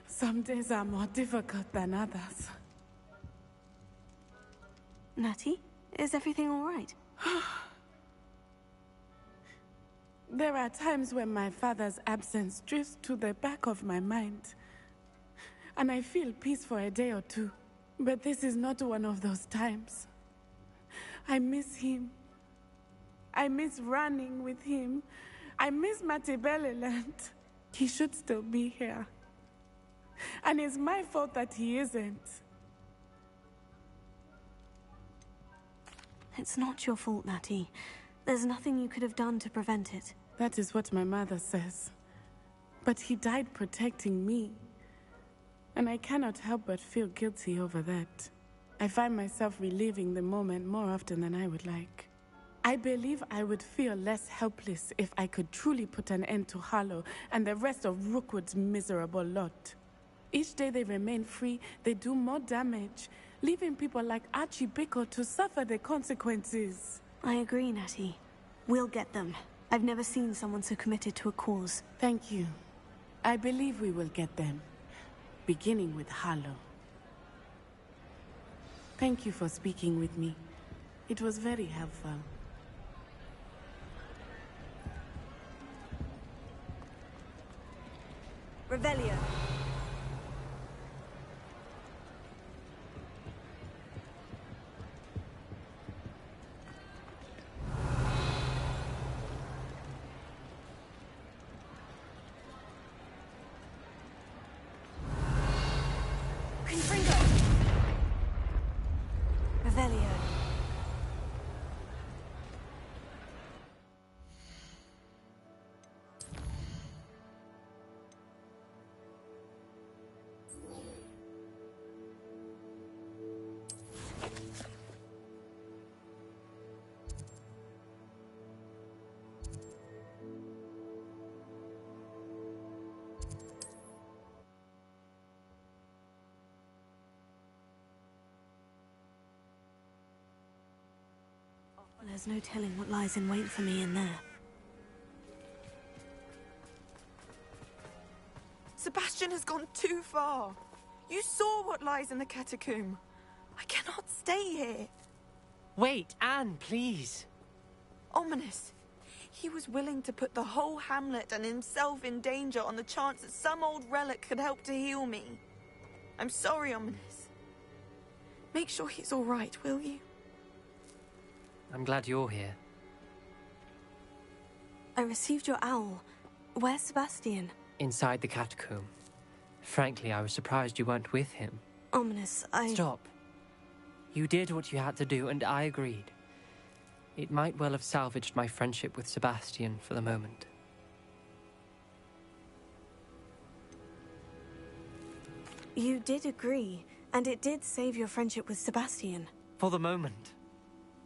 Some days are more difficult than others. Natty, is everything all right? There are times when my father's absence drifts to the back of my mind, and I feel peace for a day or two. But this is not one of those times. I miss him. I miss running with him. I miss Matibeleland. He should still be here. And it's my fault that he isn't. It's not your fault, Natty. There's nothing you could have done to prevent it. That is what my mother says. But he died protecting me. And I cannot help but feel guilty over that. I find myself reliving the moment more often than I would like. I believe I would feel less helpless if I could truly put an end to Harlow and the rest of Rookwood's miserable lot. Each day they remain free, they do more damage, leaving people like Archie Bickle to suffer the consequences. I agree, Natty. We'll get them. I've never seen someone so committed to a cause. Thank you. I believe we will get them. Beginning with Harlow. Thank you for speaking with me. It was very helpful. Revelio. Revelio. There's no telling what lies in wait for me in there. Sebastian has gone too far. You saw what lies in the catacomb. I cannot stay here. Wait, Anne, please. Ominous. He was willing to put the whole hamlet and himself in danger on the chance that some old relic could help to heal me. I'm sorry, Ominous. Make sure he's all right, will you? I'm glad you're here. I received your owl. Where's Sebastian? Inside the catacomb. Frankly, I was surprised you weren't with him. Ominous, Stop. You did what you had to do, and I agreed. It might well have salvaged my friendship with Sebastian for the moment. You did agree, and it did save your friendship with Sebastian. For the moment.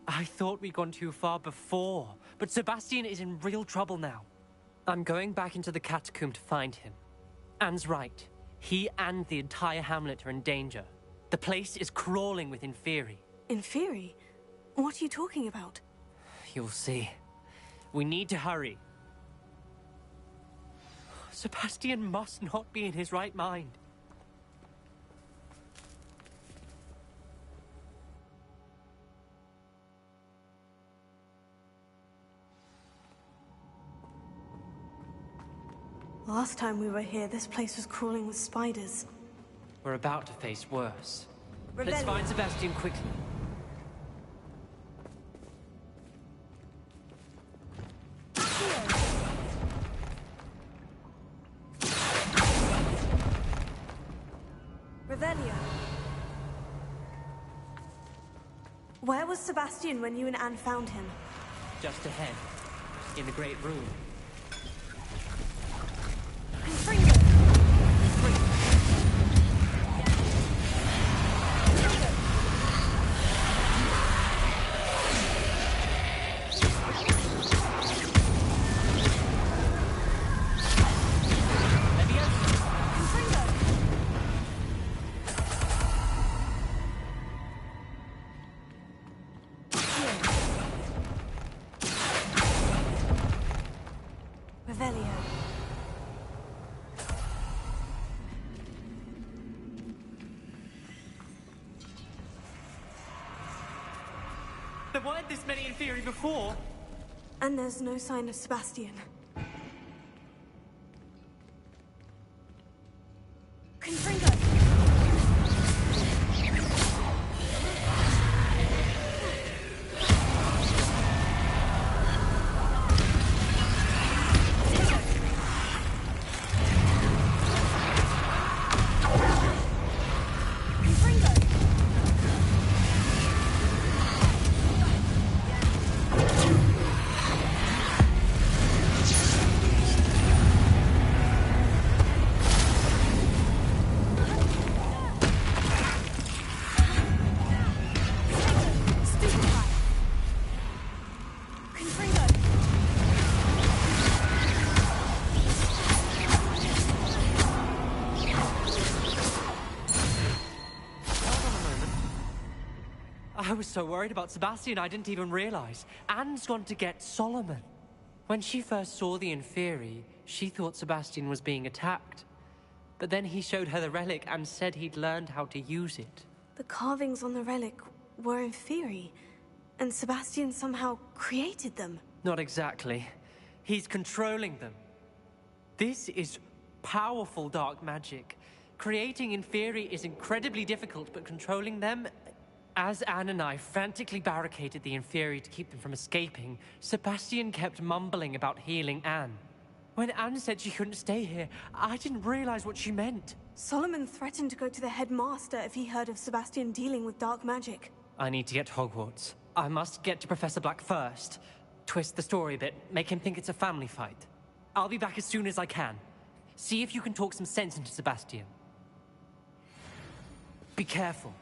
I thought we'd gone too far before, but Sebastian is in real trouble now. I'm going back into the catacomb to find him. Anne's right. He and the entire hamlet are in danger. The place is crawling with Inferi. Inferi? What are you talking about? You'll see. We need to hurry. Sebastian must not be in his right mind. Last time we were here, this place was crawling with spiders. We're about to face worse. Rebellion. Let's find Sebastian quickly. Revelio. Where was Sebastian when you and Anne found him? Just ahead, in the great room. weren't this many in theory before. And there's no sign of Sebastian. Confringo! I was so worried about Sebastian I didn't even realize. Anne's gone to get Solomon. When she first saw the Inferi, she thought Sebastian was being attacked. But then he showed her the relic and said he'd learned how to use it. The carvings on the relic were Inferi, and Sebastian somehow created them. Not exactly. He's controlling them. This is powerful dark magic. Creating Inferi is incredibly difficult, but controlling them... As Anne and I frantically barricaded the Inferi to keep them from escaping, Sebastian kept mumbling about healing Anne. When Anne said she couldn't stay here, I didn't realize what she meant. Solomon threatened to go to the headmaster if he heard of Sebastian dealing with dark magic. I need to get to Hogwarts. I must get to Professor Black first. Twist the story a bit, make him think it's a family fight. I'll be back as soon as I can. See if you can talk some sense into Sebastian. Be careful.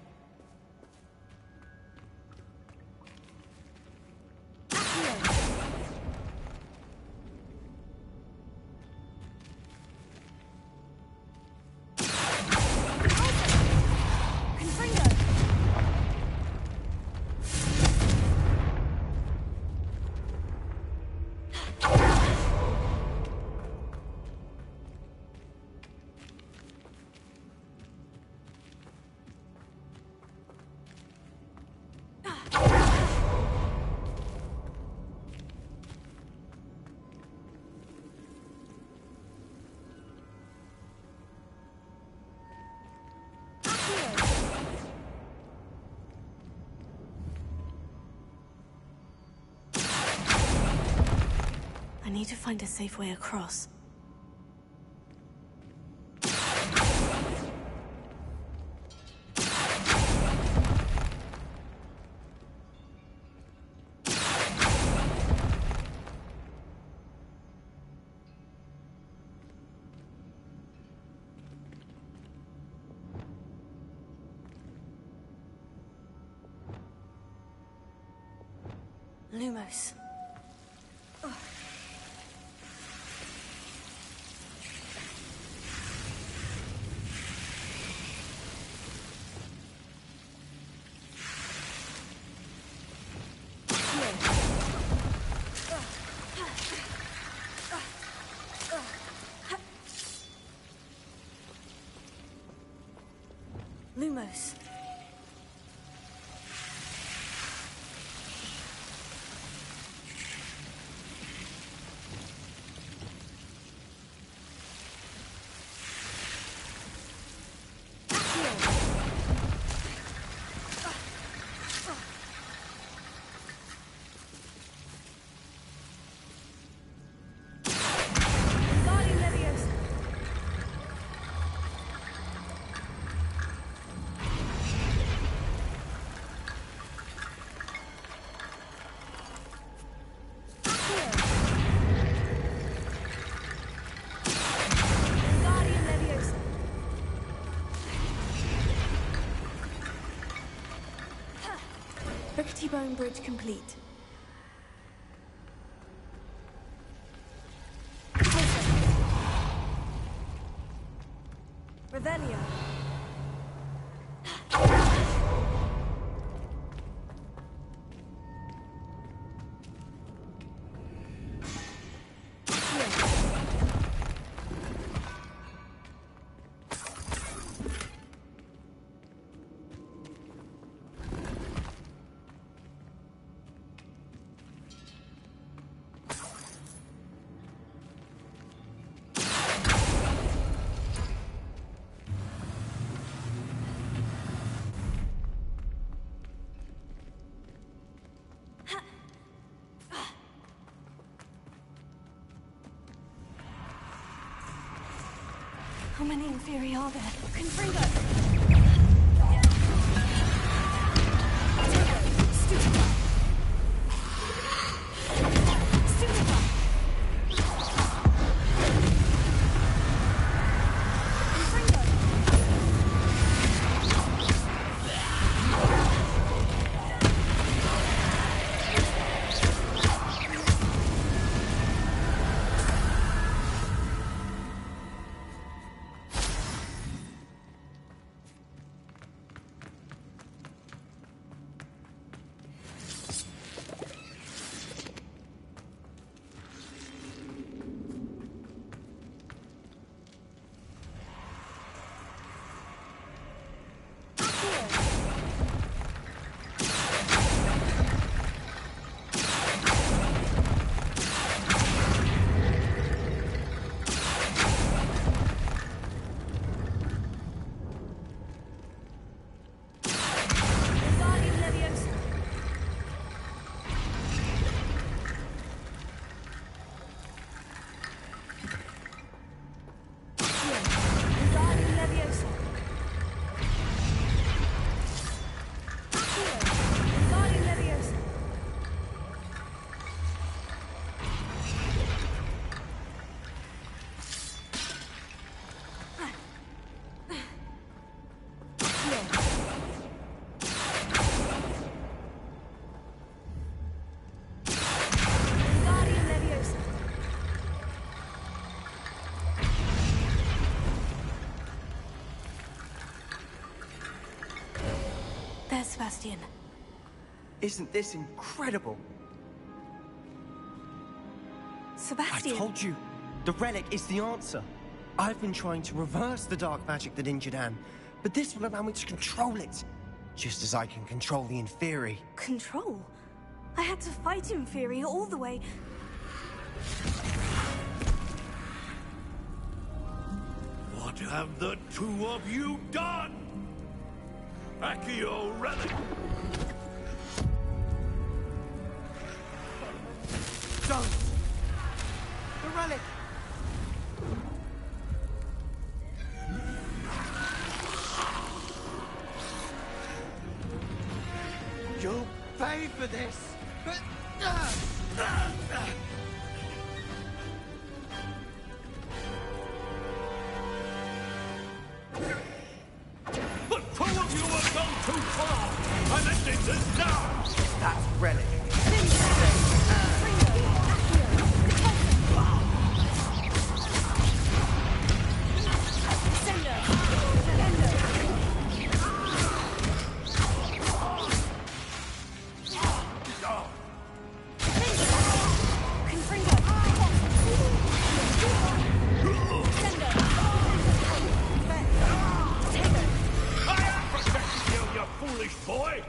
I need to find a safe way across. Lumos. Lumos. T-bone bridge complete. Revelio. How many Inferi are there? Confringo! Stupefy! Stupefy! Confringo! There's Sebastian. Isn't this incredible? Sebastian! I told you, the relic is the answer. I've been trying to reverse the dark magic that injured Anne, but this will allow me to control it, just as I can control the Inferi. Control? I had to fight Inferi all the way. What have the two of you done? Accio relic! Don't! The relic! You'll pay for this! But two of you have gone too far! And this is now! That's relic. Boy!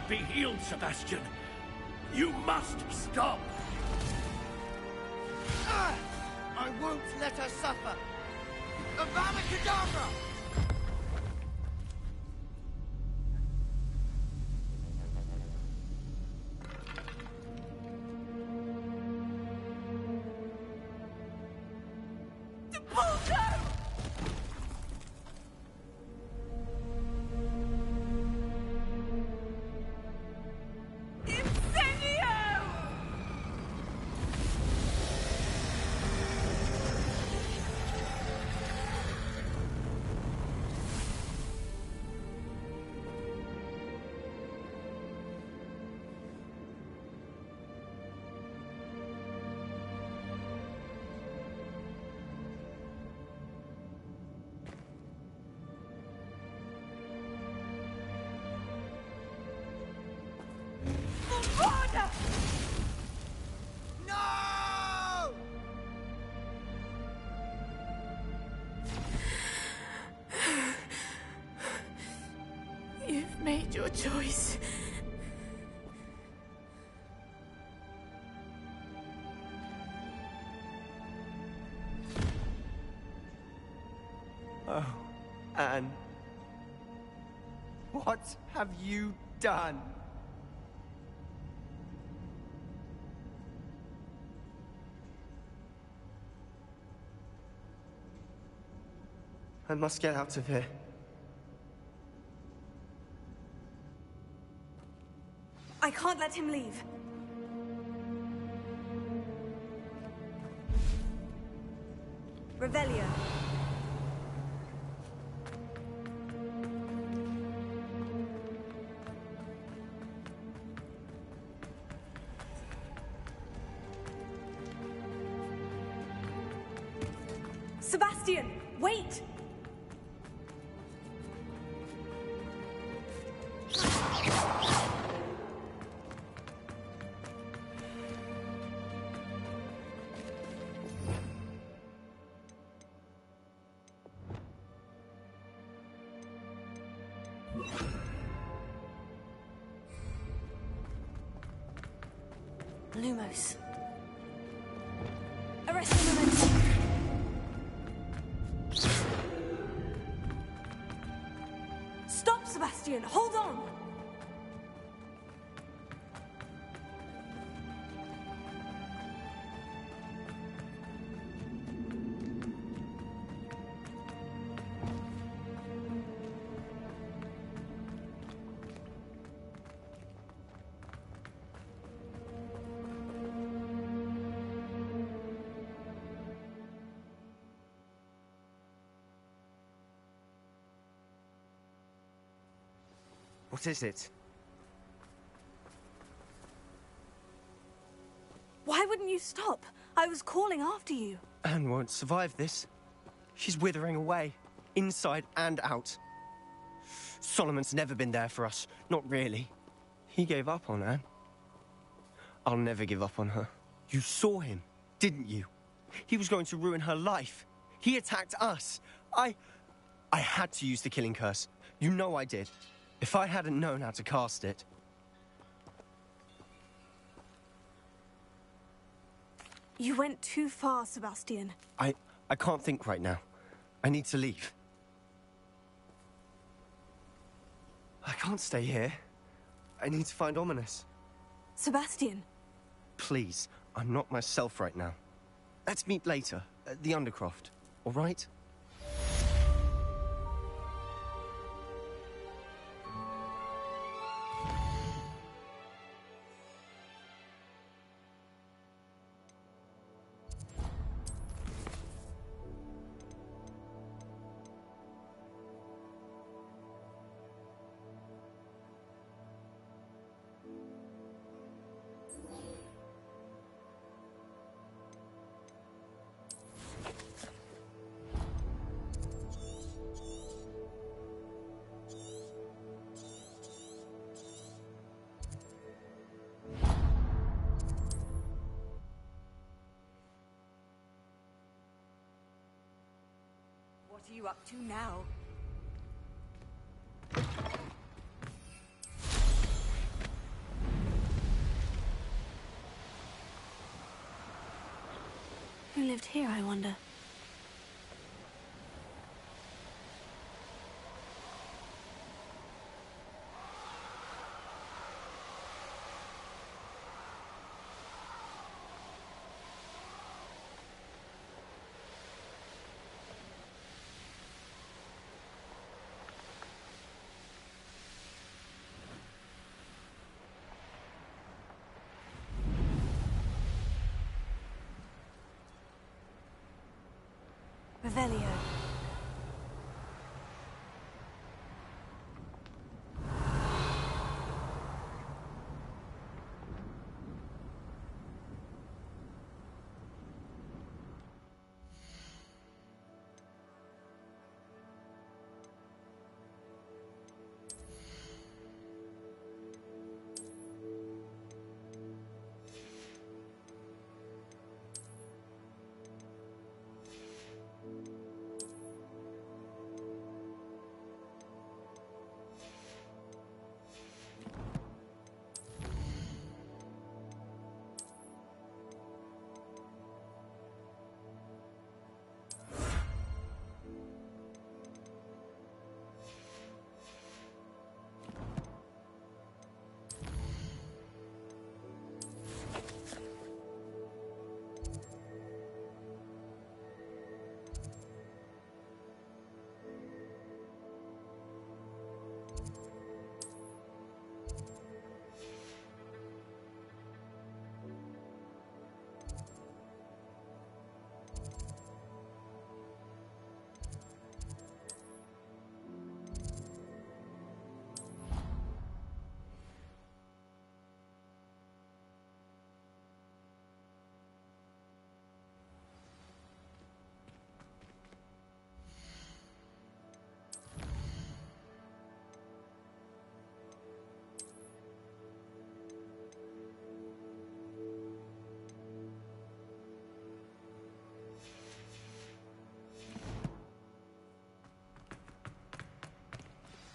be healed, Sebastian. You must stop. I won't let her suffer. Avada Kedavra! No! You've made your choice. Oh, Anne. What have you done? I must get out of here. I can't let him leave. Revelio. Sebastian, wait! Lumos. Arrest the momentum. Stop, Sebastian! Hold on! What is it? Why wouldn't you stop? I was calling after you. Anne won't survive this. She's withering away, inside and out. Solomon's never been there for us, not really. He gave up on Anne. I'll never give up on her. You saw him, didn't you? He was going to ruin her life. He attacked us. I had to use the killing curse. You know I did. If I hadn't known how to cast it... You went too far, Sebastian. I can't think right now. I need to leave. I can't stay here. I need to find Ominous. Sebastian. Please, I'm not myself right now. Let's meet later, at the Undercroft, all right? What are you up to now? even lived here, I wonder? Revelio.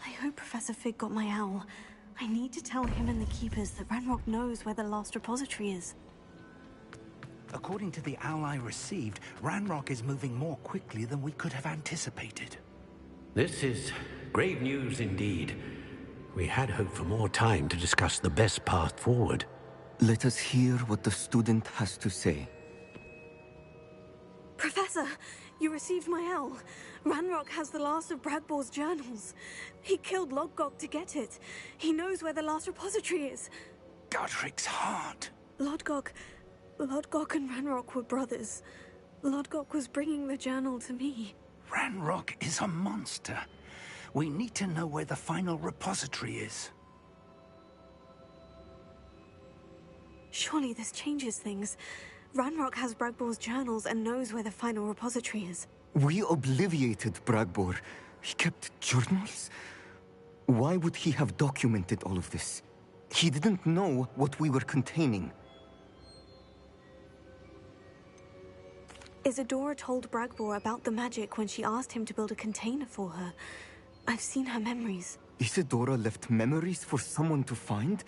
I hope Professor Fig got my owl. I need to tell him and the Keepers that Ranrock knows where the last repository is. According to the owl I received, Ranrock is moving more quickly than we could have anticipated. This is grave news indeed. We had hoped for more time to discuss the best path forward. Let us hear what the student has to say. Professor, you received my owl. Ranrock has the last of Bragbor's journals. He killed Lodgok to get it. He knows where the last repository is. Godric's heart. Lodgok and Ranrock were brothers. Lodgok was bringing the journal to me. Ranrock is a monster. We need to know where the final repository is. Surely this changes things. Ranrock has Bragbor's journals and knows where the final repository is. We obliviated Bragbor. He kept journals? Why would he have documented all of this? He didn't know what we were containing. Isadora told Bragbor about the magic when she asked him to build a container for her. I've seen her memories. Isadora left memories for someone to find?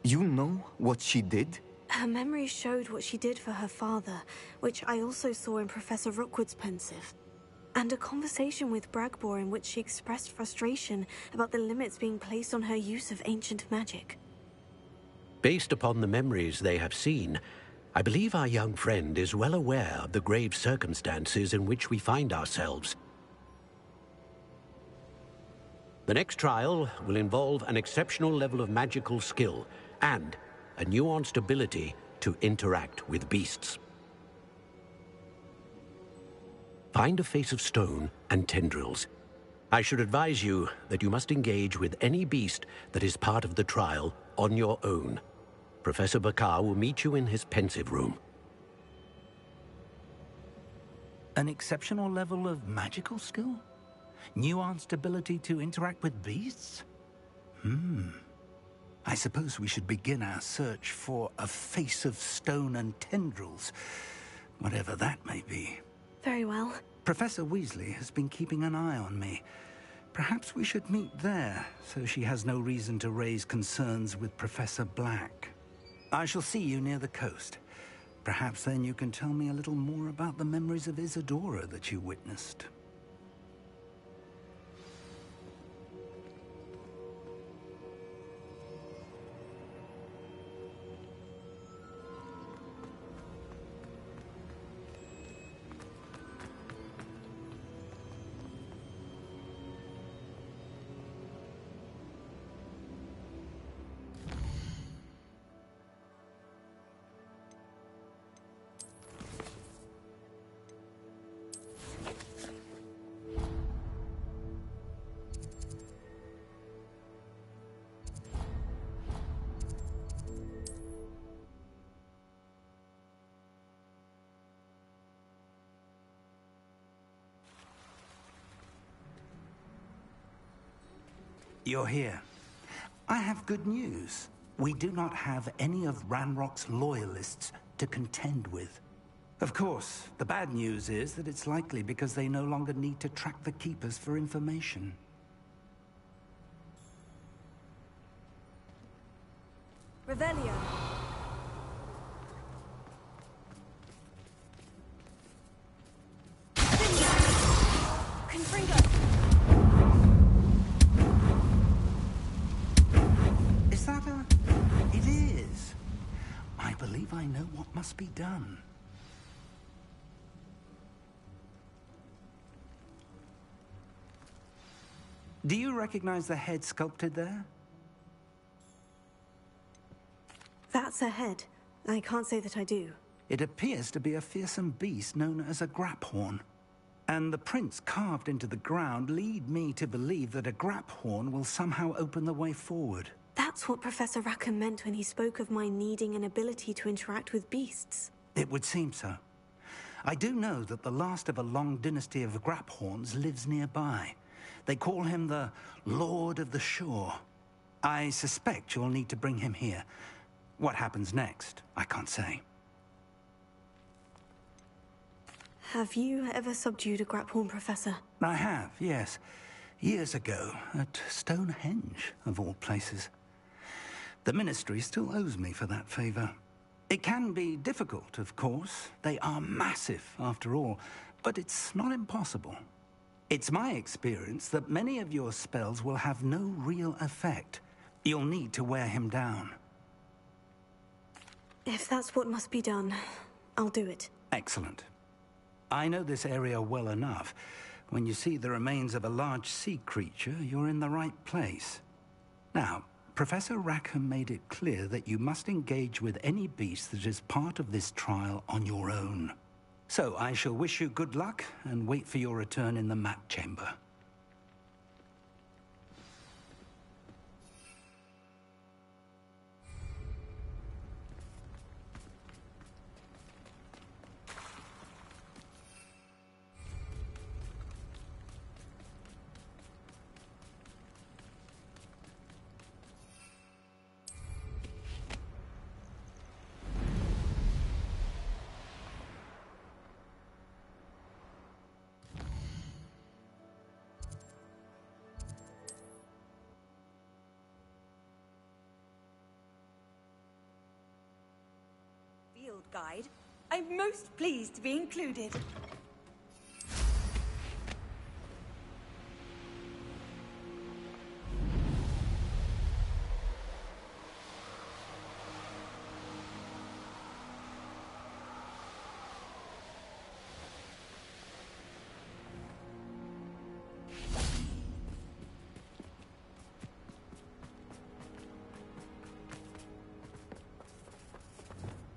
You know what she did? Her memories showed what she did for her father, which I also saw in Professor Rookwood's pensive. And a conversation with Bragbor in which she expressed frustration about the limits being placed on her use of ancient magic. Based upon the memories they have seen, I believe our young friend is well aware of the grave circumstances in which we find ourselves. The next trial will involve an exceptional level of magical skill and a nuanced ability to interact with beasts. Find a face of stone and tendrils. I should advise you that you must engage with any beast that is part of the trial on your own. Professor Bakar will meet you in his pensive room. An exceptional level of magical skill? Nuanced ability to interact with beasts? I suppose we should begin our search for a face of stone and tendrils, whatever that may be. Very well. Professor Weasley has been keeping an eye on me. Perhaps we should meet there, so she has no reason to raise concerns with Professor Black. I shall see you near the coast. Perhaps then you can tell me a little more about the memories of Isadora that you witnessed. You're here. I have good news. We do not have any of Ranrock's loyalists to contend with. Of course, the bad news is that it's likely because they no longer need to track the Keepers for information. Revelio. Confringo. Is that a... It is. I believe I know what must be done. Do you recognize the head sculpted there? That's a head. I can't say that I do. It appears to be a fearsome beast known as a graphorn. And the prints carved into the ground lead me to believe that a graphorn will somehow open the way forward. That's what Professor Rackham meant when he spoke of my needing an ability to interact with beasts. It would seem so. I do know that the last of a long dynasty of graphorns lives nearby. They call him the Lord of the Shore. I suspect you'll need to bring him here. What happens next, I can't say. Have you ever subdued a graphorn, Professor? I have, yes. Years ago, at Stonehenge, of all places. The Ministry still owes me for that favor. It can be difficult, of course. They are massive, after all, but it's not impossible. It's my experience that many of your spells will have no real effect. You'll need to wear him down. If that's what must be done, I'll do it. Excellent. I know this area well enough. When you see the remains of a large sea creature, you're in the right place. Now, Professor Rackham made it clear that you must engage with any beast that is part of this trial on your own. So I shall wish you good luck and wait for your return in the map chamber. Guide. I'm most pleased to be included.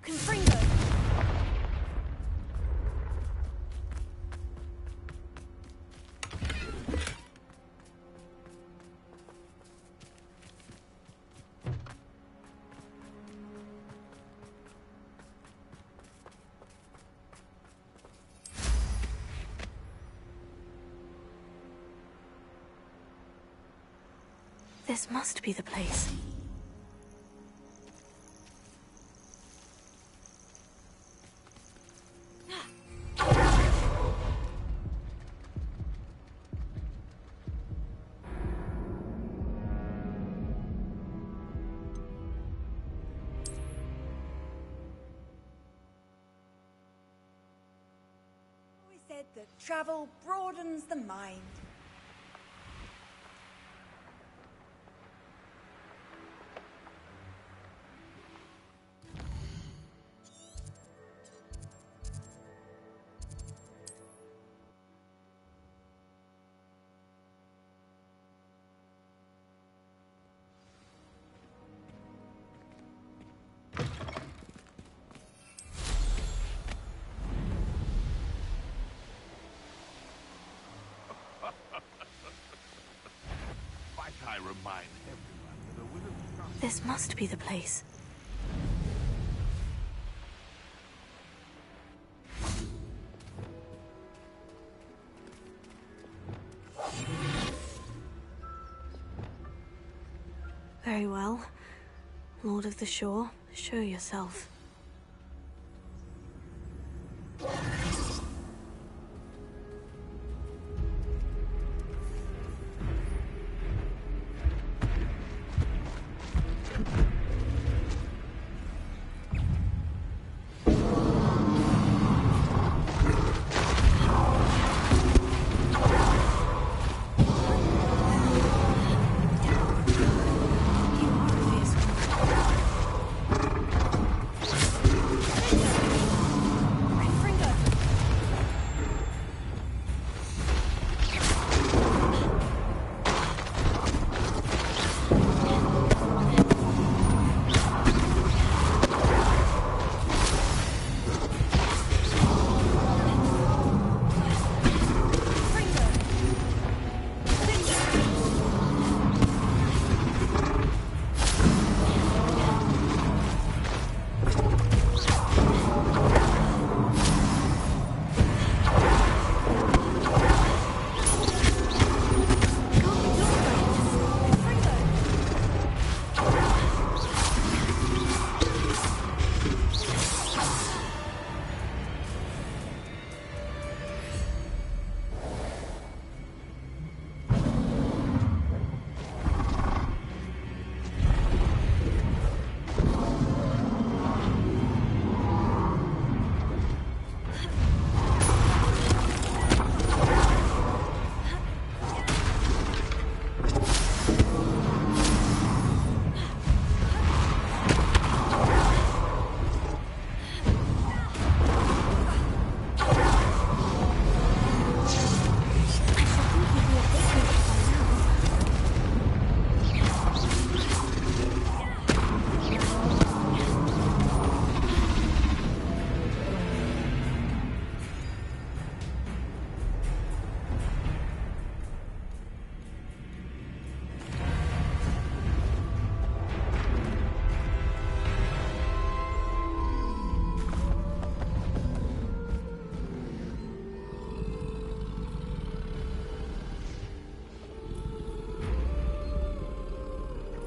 Confringo. This must be the place. that travel broadens the mind. I remind everyone that a winner... This must be the place. Very well. Lord of the Shore, show yourself.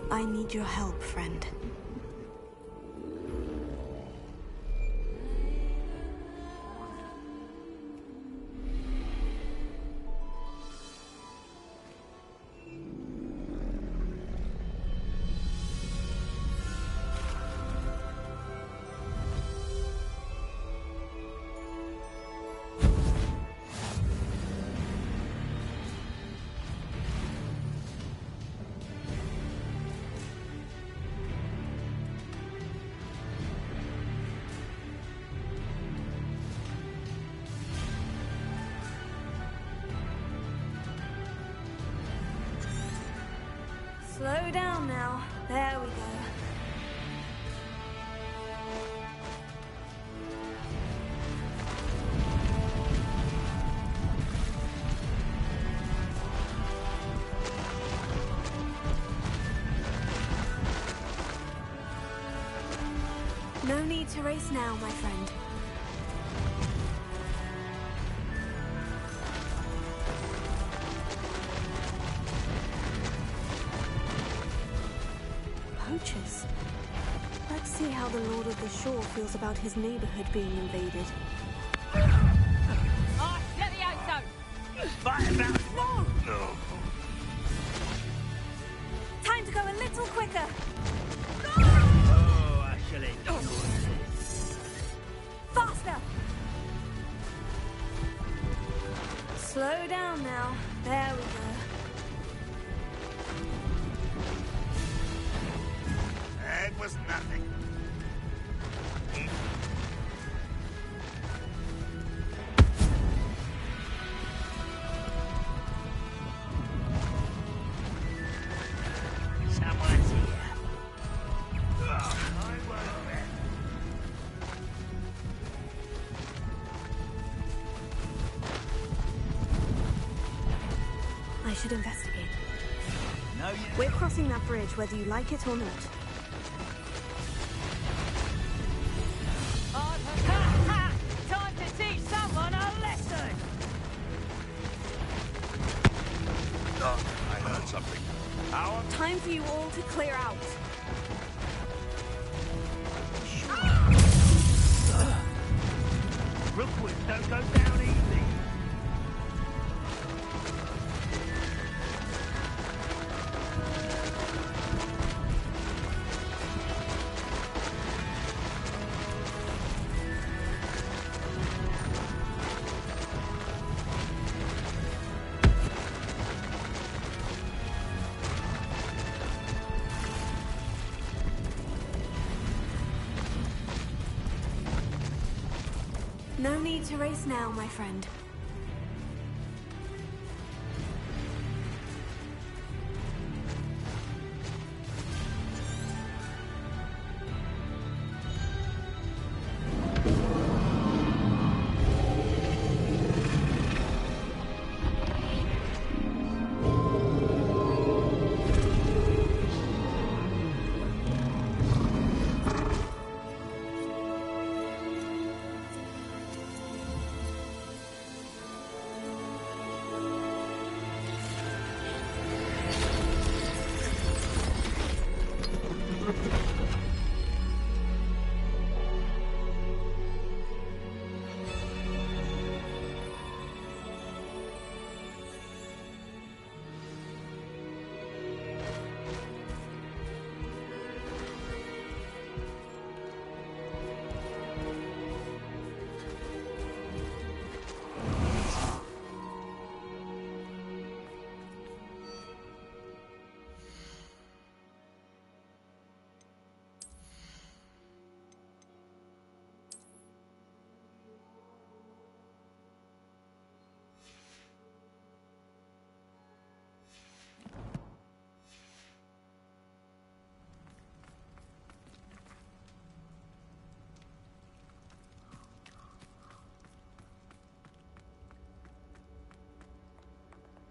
I need your help, friend. Slow down now. There we go. No need to race now, my friend. Poachers. Let's see how the Lord of the Shore feels about his neighborhood being invaded. Oh, get the ice out! Fire about... No! No. Time to go a little quicker. Oh, actually... Faster! down now. There we go. It was nothing. Someone's here. I won't bet. I should investigate. No, We're crossing that bridge whether you like it or not. Time to teach someone a lesson! I heard something. Time for you all to clear out. Rookwood, don't go down easy. No need to race now, my friend.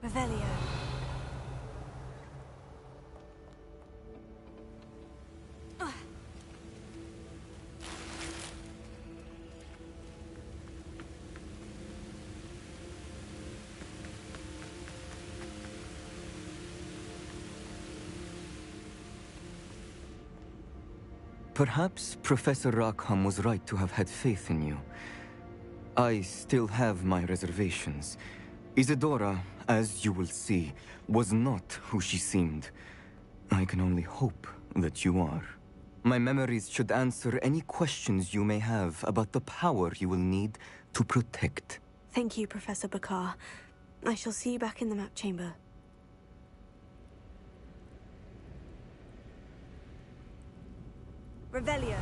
Revelio. Perhaps Professor Rackham was right to have had faith in you. I still have my reservations. Isadora, as you will see, was not who she seemed. I can only hope that you are. My memories should answer any questions you may have about the power you will need to protect. Thank you, Professor Bakar. I shall see you back in the map chamber. Revelio.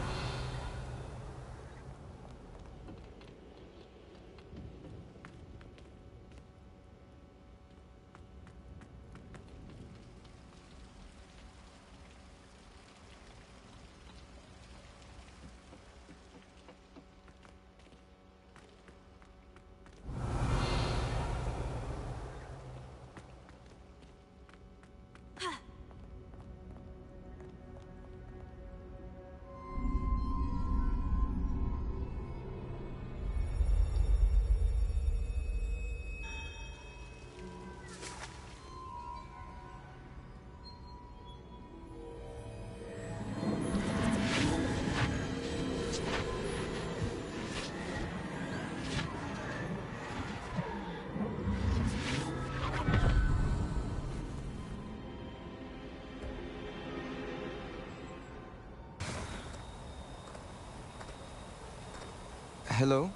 Hello?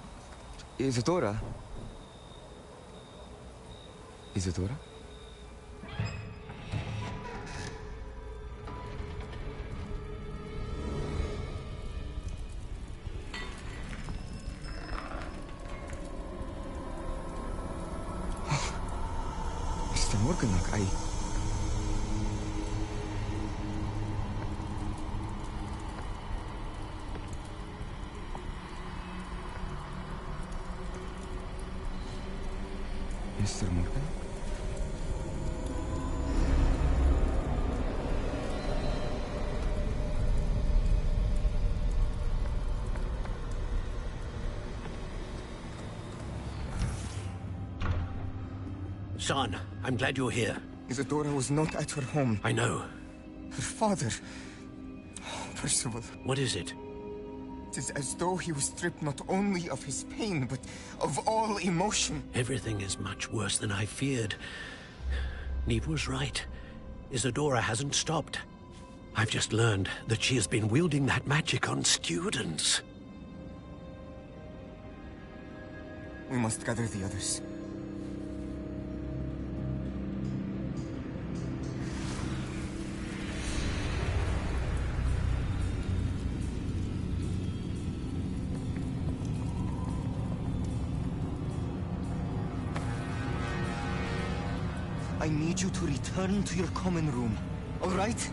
Isadora? Isadora? Mr. Morganach, Mr. Morgan? Son, I'm glad you're here. Isadora was not at her home. I know. Her father... Oh, Percival. What is it? It is as though he was stripped not only of his pain, but of all emotion. Everything is much worse than I feared. Neve was right. Isadora hasn't stopped. I've just learned that she has been wielding that magic on students. We must gather the others. I need you to return to your common room, all right?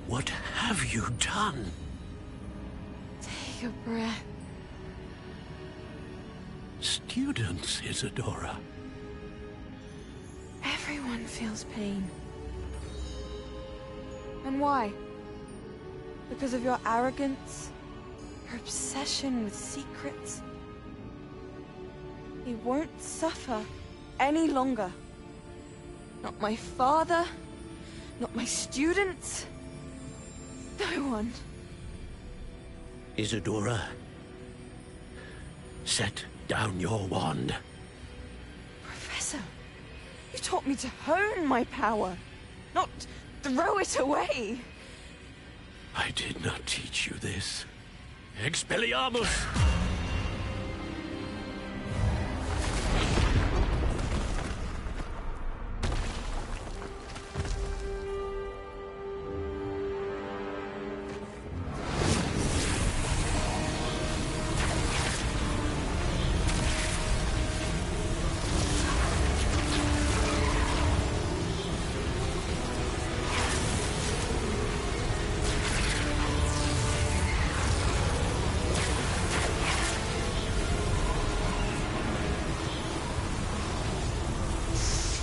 What have you done? Take a breath. Students, Isadora. Everyone feels pain. And why? Because of your arrogance? Your obsession with secrets? He won't suffer any longer. Not my father, not my students, no one. Isadora, set down your wand. Professor, you taught me to hone my power, not throw it away. I did not teach you this. Expelliarmus!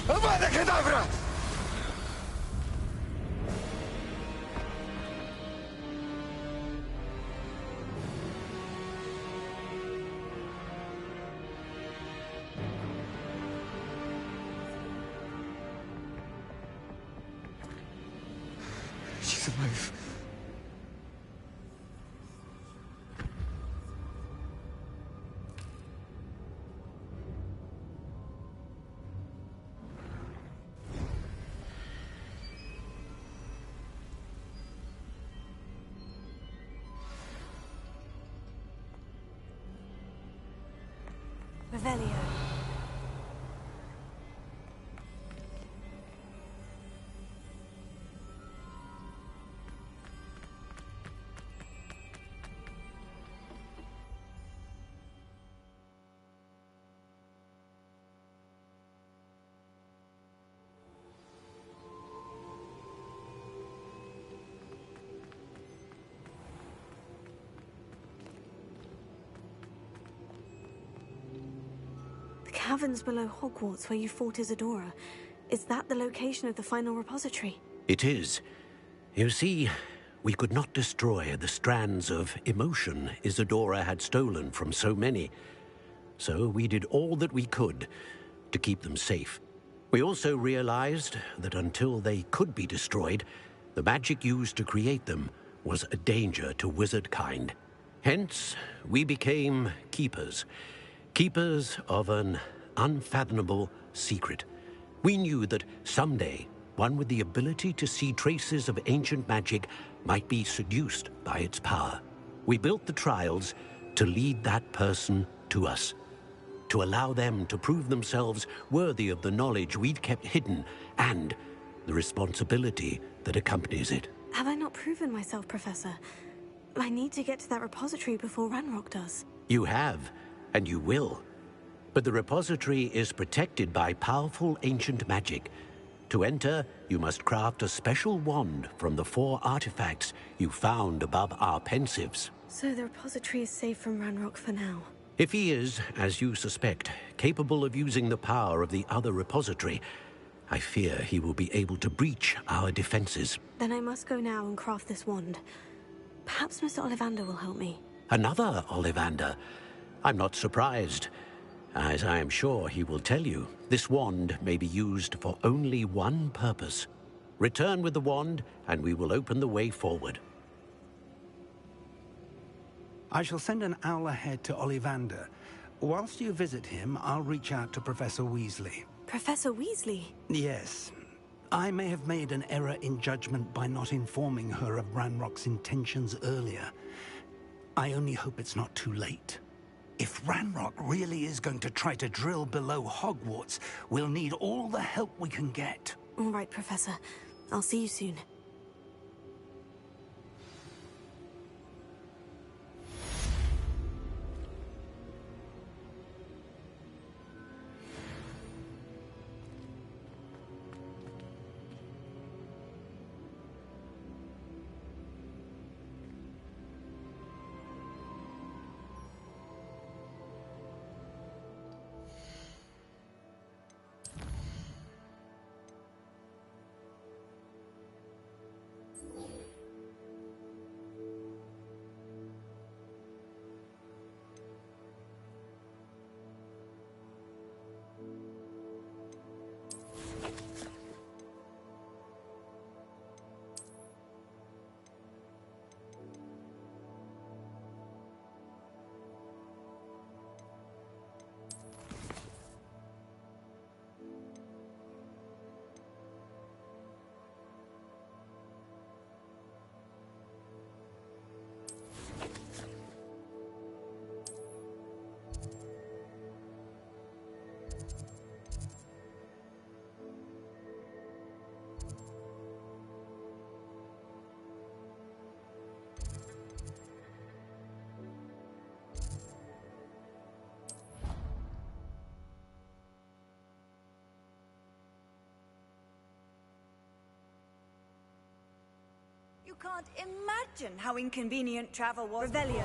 Avada Kedavra! She's alive. Revelio. Caverns below Hogwarts where you fought Isadora. Is that the location of the final repository? It is. You see, we could not destroy the strands of emotion Isadora had stolen from so many. So we did all that we could to keep them safe. We also realized that until they could be destroyed, the magic used to create them was a danger to wizard kind. Hence, we became keepers. Keepers of an unfathomable secret. We knew that someday, one with the ability to see traces of ancient magic might be seduced by its power. We built the trials to lead that person to us, to allow them to prove themselves worthy of the knowledge we'd kept hidden and the responsibility that accompanies it. Have I not proven myself, Professor? I need to get to that repository before Ranrock does. You have, and you will. But the repository is protected by powerful ancient magic. To enter, you must craft a special wand from the 4 artifacts you found above our pensives. So the repository is safe from Ranrock for now. If he is, as you suspect, capable of using the power of the other repository, I fear he will be able to breach our defenses. Then I must go now and craft this wand. Perhaps Mr. Ollivander will help me. Another Ollivander? I'm not surprised. As I am sure he will tell you, this wand may be used for only one purpose. Return with the wand, and we will open the way forward. I shall send an owl ahead to Ollivander. Whilst you visit him, I'll reach out to Professor Weasley. Professor Weasley? Yes. I may have made an error in judgment by not informing her of Ranrock's intentions earlier. I only hope it's not too late. If Ranrock really is going to try to drill below Hogwarts, we'll need all the help we can get. All right, Professor. I'll see you soon. You can't imagine how inconvenient travel was. Revelio.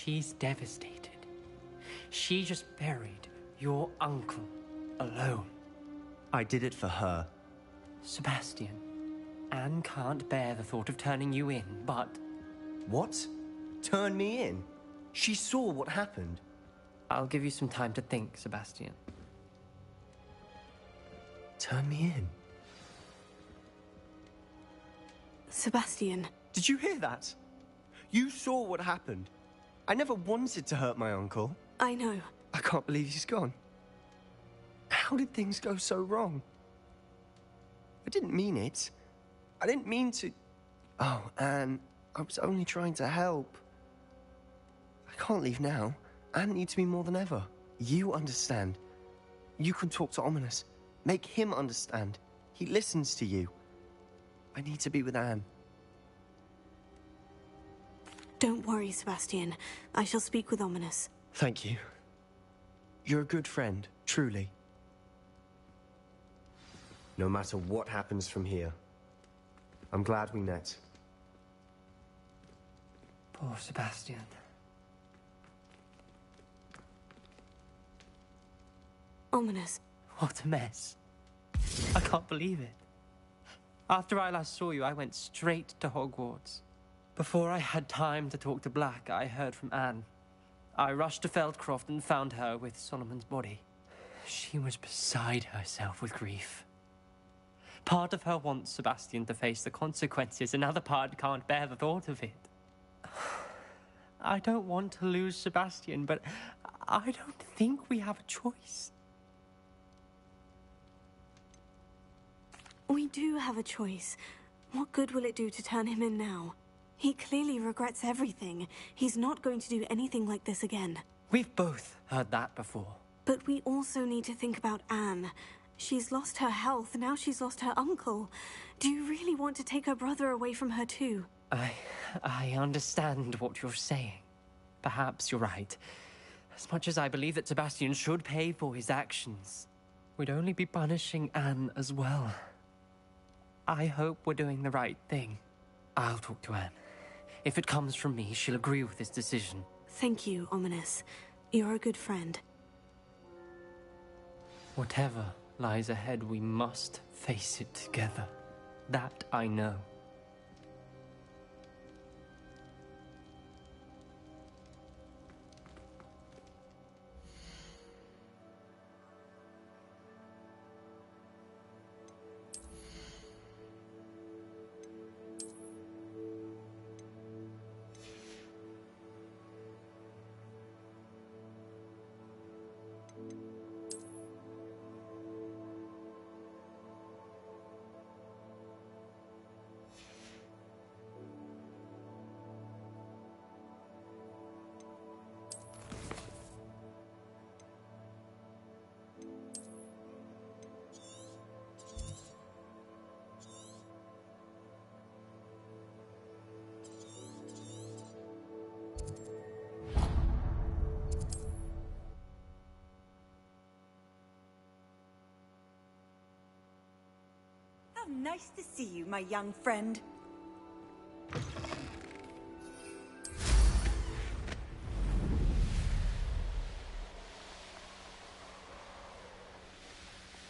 She's devastated. She just buried your uncle alone. I did it for her. Sebastian, Anne can't bear the thought of turning you in, but... What? Turn me in? She saw what happened. I'll give you some time to think, Sebastian. Turn me in? Sebastian. Did you hear that? You saw what happened. I never wanted to hurt my uncle. I know. I can't believe he's gone. How did things go so wrong? I didn't mean it. I didn't mean to... Oh, Anne, I was only trying to help. I can't leave now. Anne needs me more than ever. You understand. You can talk to Ominous. Make him understand. He listens to you. I need to be with Anne. Don't worry, Sebastian. I shall speak with Ominous. Thank you. You're a good friend, truly. No matter what happens from here, I'm glad we met. Poor Sebastian. Ominous. What a mess. I can't believe it. After I last saw you, I went straight to Hogwarts. Before I had time to talk to Black, I heard from Anne. I rushed to Feldcroft and found her with Solomon's body. She was beside herself with grief. Part of her wants Sebastian to face the consequences, another part can't bear the thought of it. I don't want to lose Sebastian, but I don't think we have a choice. We do have a choice. What good will it do to turn him in now? He clearly regrets everything. He's not going to do anything like this again. We've both heard that before. But we also need to think about Anne. She's lost her health, now she's lost her uncle. Do you really want to take her brother away from her too? I understand what you're saying. Perhaps you're right. As much as I believe that Sebastian should pay for his actions, we'd only be punishing Anne as well. I hope we're doing the right thing. I'll talk to Anne. If it comes from me, she'll agree with this decision. Thank you, Ominous. You're a good friend. Whatever lies ahead, we must face it together. That I know. How nice to see you, my young friend.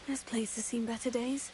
This place has seen better days.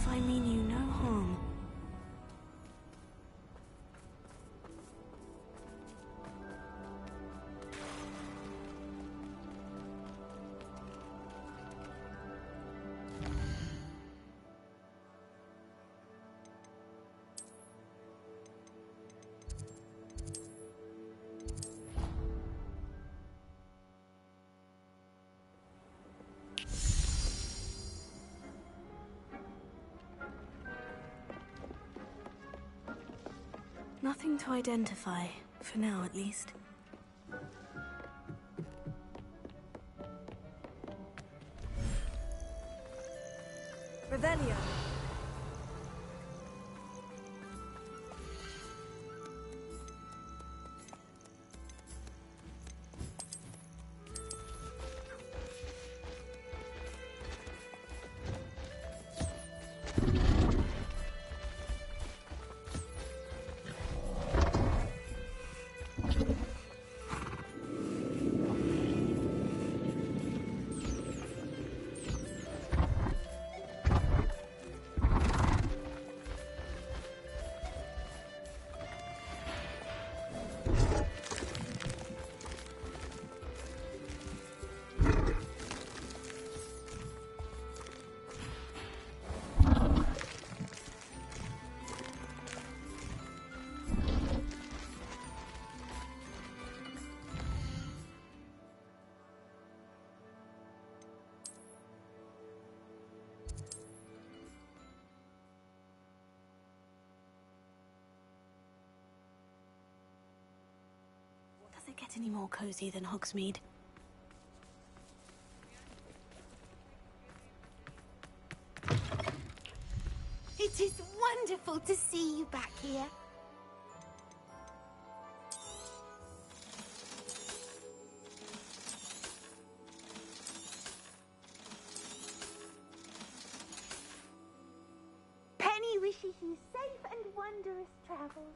I mean you no harm. Nothing to identify, for now at least. Revelio. any more cozy than Hogsmeade. It is wonderful to see you back here. Penny wishes you safe and wondrous travels.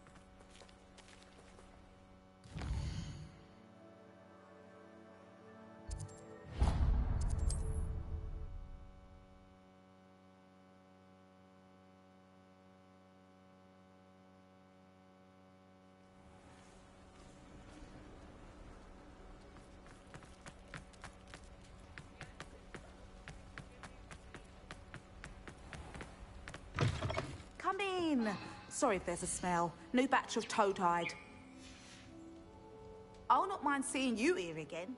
Come in. Sorry if there's a smell. New batch of toad-hide. I'll not mind seeing you here again.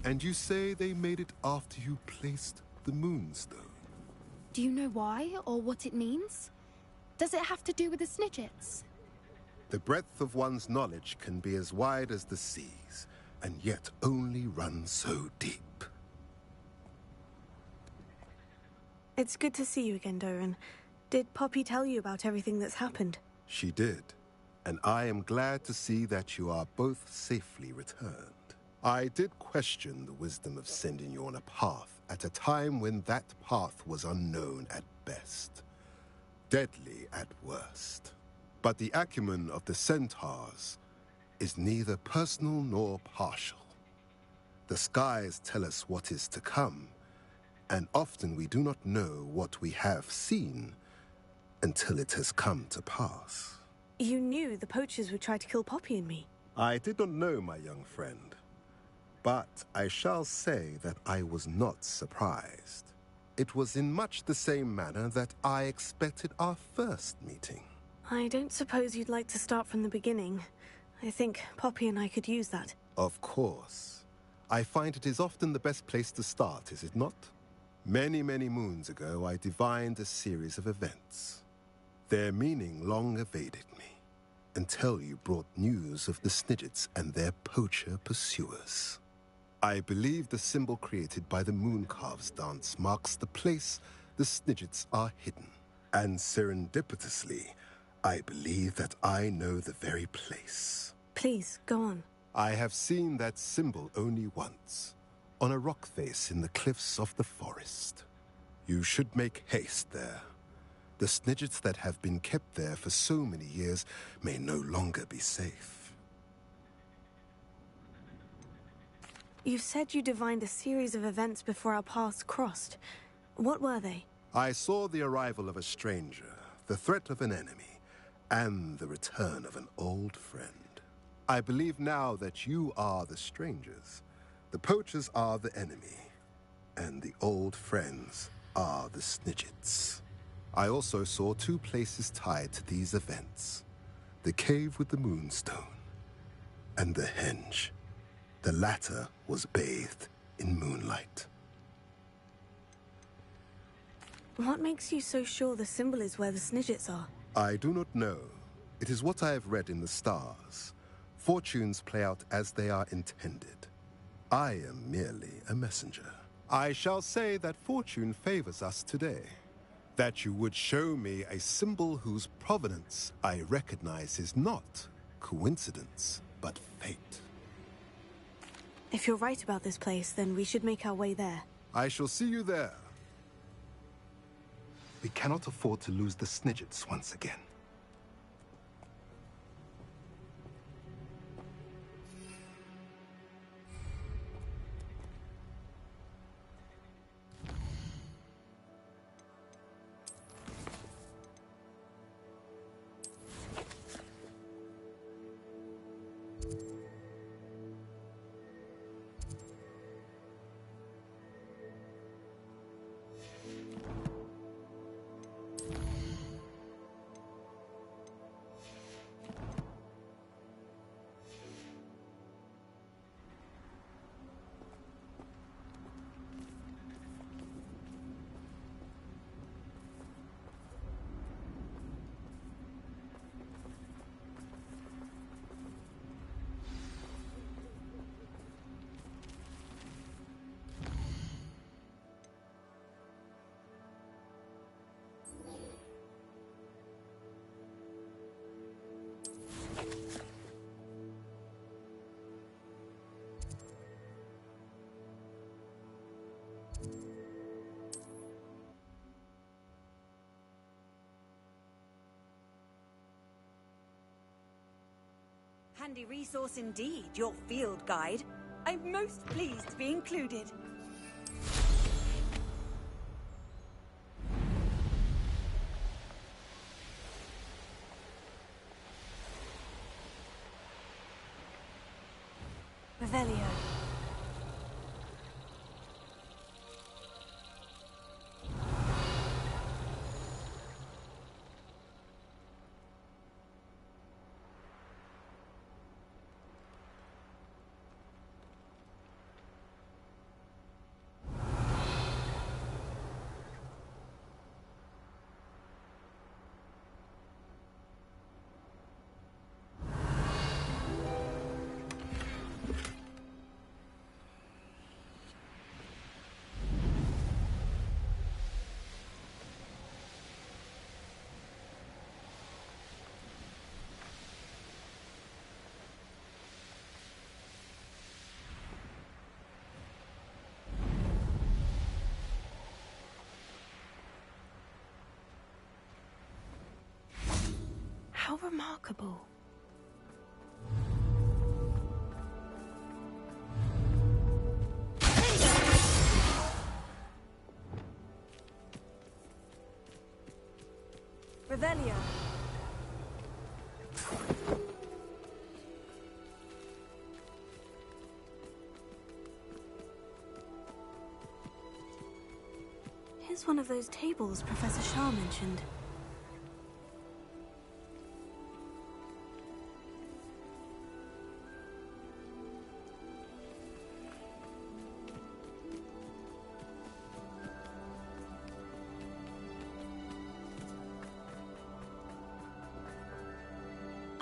And you say they made it after you placed the Moonstone? Do you know why, or what it means? Does it have to do with the Snidgets? The breadth of one's knowledge can be as wide as the seas, and yet only run so deep. It's good to see you again, Doran. Did Poppy tell you about everything that's happened? She did, and I am glad to see that you are both safely returned. I did question the wisdom of sending you on a path at a time when that path was unknown at best, deadly at worst. But the acumen of the centaurs is neither personal nor partial. The skies tell us what is to come, and often we do not know what we have seen until it has come to pass. You knew the poachers would try to kill Poppy and me. I did not know, my young friend, but I shall say that I was not surprised. It was in much the same manner that I expected our first meeting. I don't suppose you'd like to start from the beginning. I think Poppy and I could use that. Of course. I find it is often the best place to start, is it not? Many, many moons ago, I divined a series of events. Their meaning long evaded me, until you brought news of the Snidgets and their poacher pursuers. I believe the symbol created by the Mooncalves dance marks the place the Snidgets are hidden. And serendipitously, I believe that I know the very place. Please, go on. I have seen that symbol only once, on a rock face in the cliffs of the forest. You should make haste there. The Snidgets that have been kept there for so many years may no longer be safe. You said you divined a series of events before our paths crossed. What were they? I saw the arrival of a stranger, the threat of an enemy, and the return of an old friend. I believe now that you are the strangers, the poachers are the enemy, and the old friends are the Snidgets. I also saw two places tied to these events: the cave with the Moonstone and the henge. The latter was bathed in moonlight. What makes you so sure the symbol is where the Snidgets are? I do not know. It is what I have read in the stars. Fortunes play out as they are intended. I am merely a messenger. I shall say that fortune favors us today. That you would show me a symbol whose provenance I recognize is not coincidence, but fate. If you're right about this place, then we should make our way there. I shall see you there. We cannot afford to lose the Snidgets once again. Handy resource indeed, your field guide. I'm most pleased to be included. Revelio. remarkable. Revelio. Here's one of those tables Professor Shah mentioned.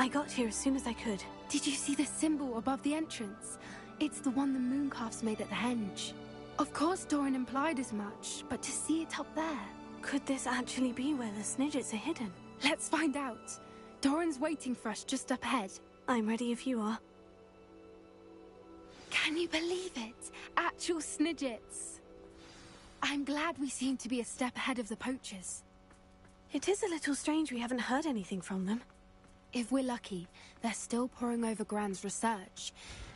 I got here as soon as I could. Did you see the symbol above the entrance? It's the one the mooncalves made at the henge. Of course Doran implied as much, but to see it up there... Could this actually be where the Snidgets are hidden? Let's find out. Doran's waiting for us just up ahead. I'm ready if you are. Can you believe it? Actual Snidgets. I'm glad we seem to be a step ahead of the poachers. It is a little strange we haven't heard anything from them. If we're lucky, they're still poring over Gran's research.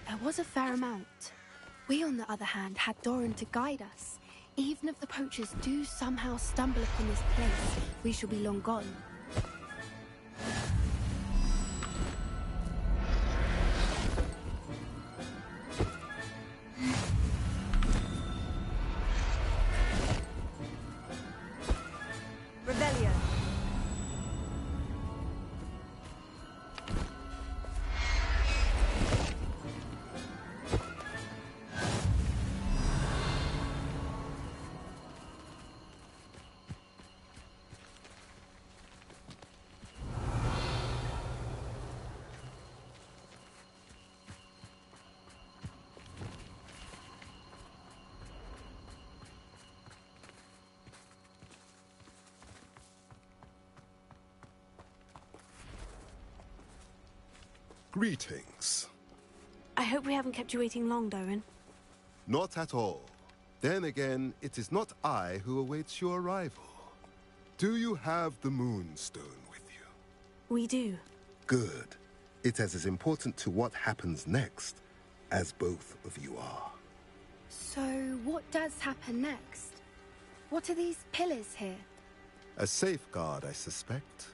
There was a fair amount. We, on the other hand, had Doran to guide us. Even if the poachers do somehow stumble upon this place, we shall be long gone. Revelio. Greetings. I hope we haven't kept you waiting long, Doran. Not at all. Then again, it is not I who awaits your arrival. Do you have the Moonstone with you? We do. Good. It is as important to what happens next as both of you are. So, what does happen next? What are these pillars here? A safeguard, I suspect.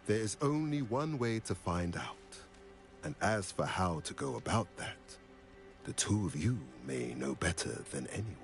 There is only one way to find out. And as for how to go about that, the two of you may know better than anyone.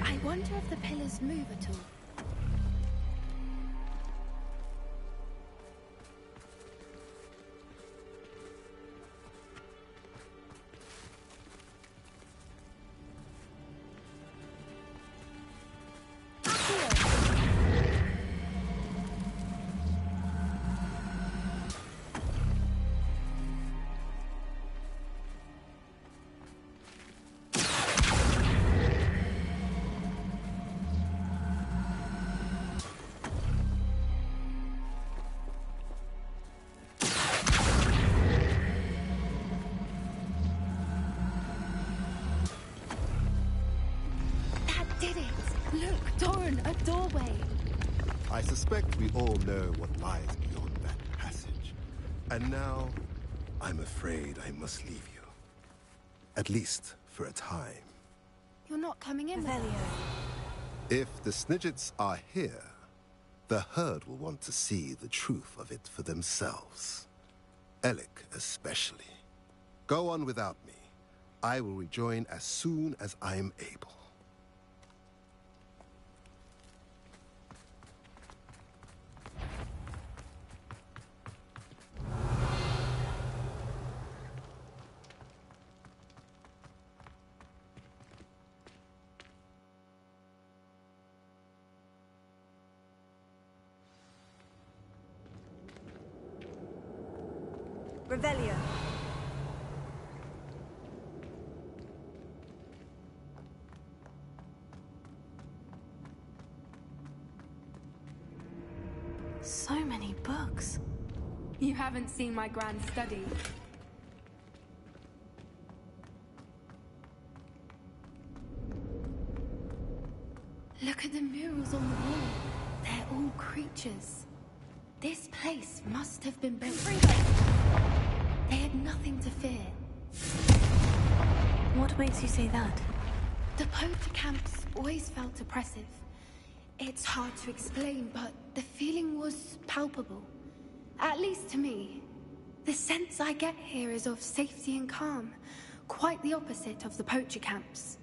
I wonder if the pillars move at all. Look, Doran, a doorway. I suspect we all know what lies beyond that passage. And now, I'm afraid I must leave you. At least for a time. You're not coming in, Velio. If the Snidgets are here, the herd will want to see the truth of it for themselves. Alec especially. Go on without me. I will rejoin as soon as I am able. Revelio. So many books. You haven't seen my grand study. Look at the murals on the wall. They're all creatures. This place must have been built. They had nothing to fear. What makes you say that? The poacher camps always felt oppressive. It's hard to explain, but the feeling was palpable. At least to me. The sense I get here is of safety and calm. Quite the opposite of the poacher camps.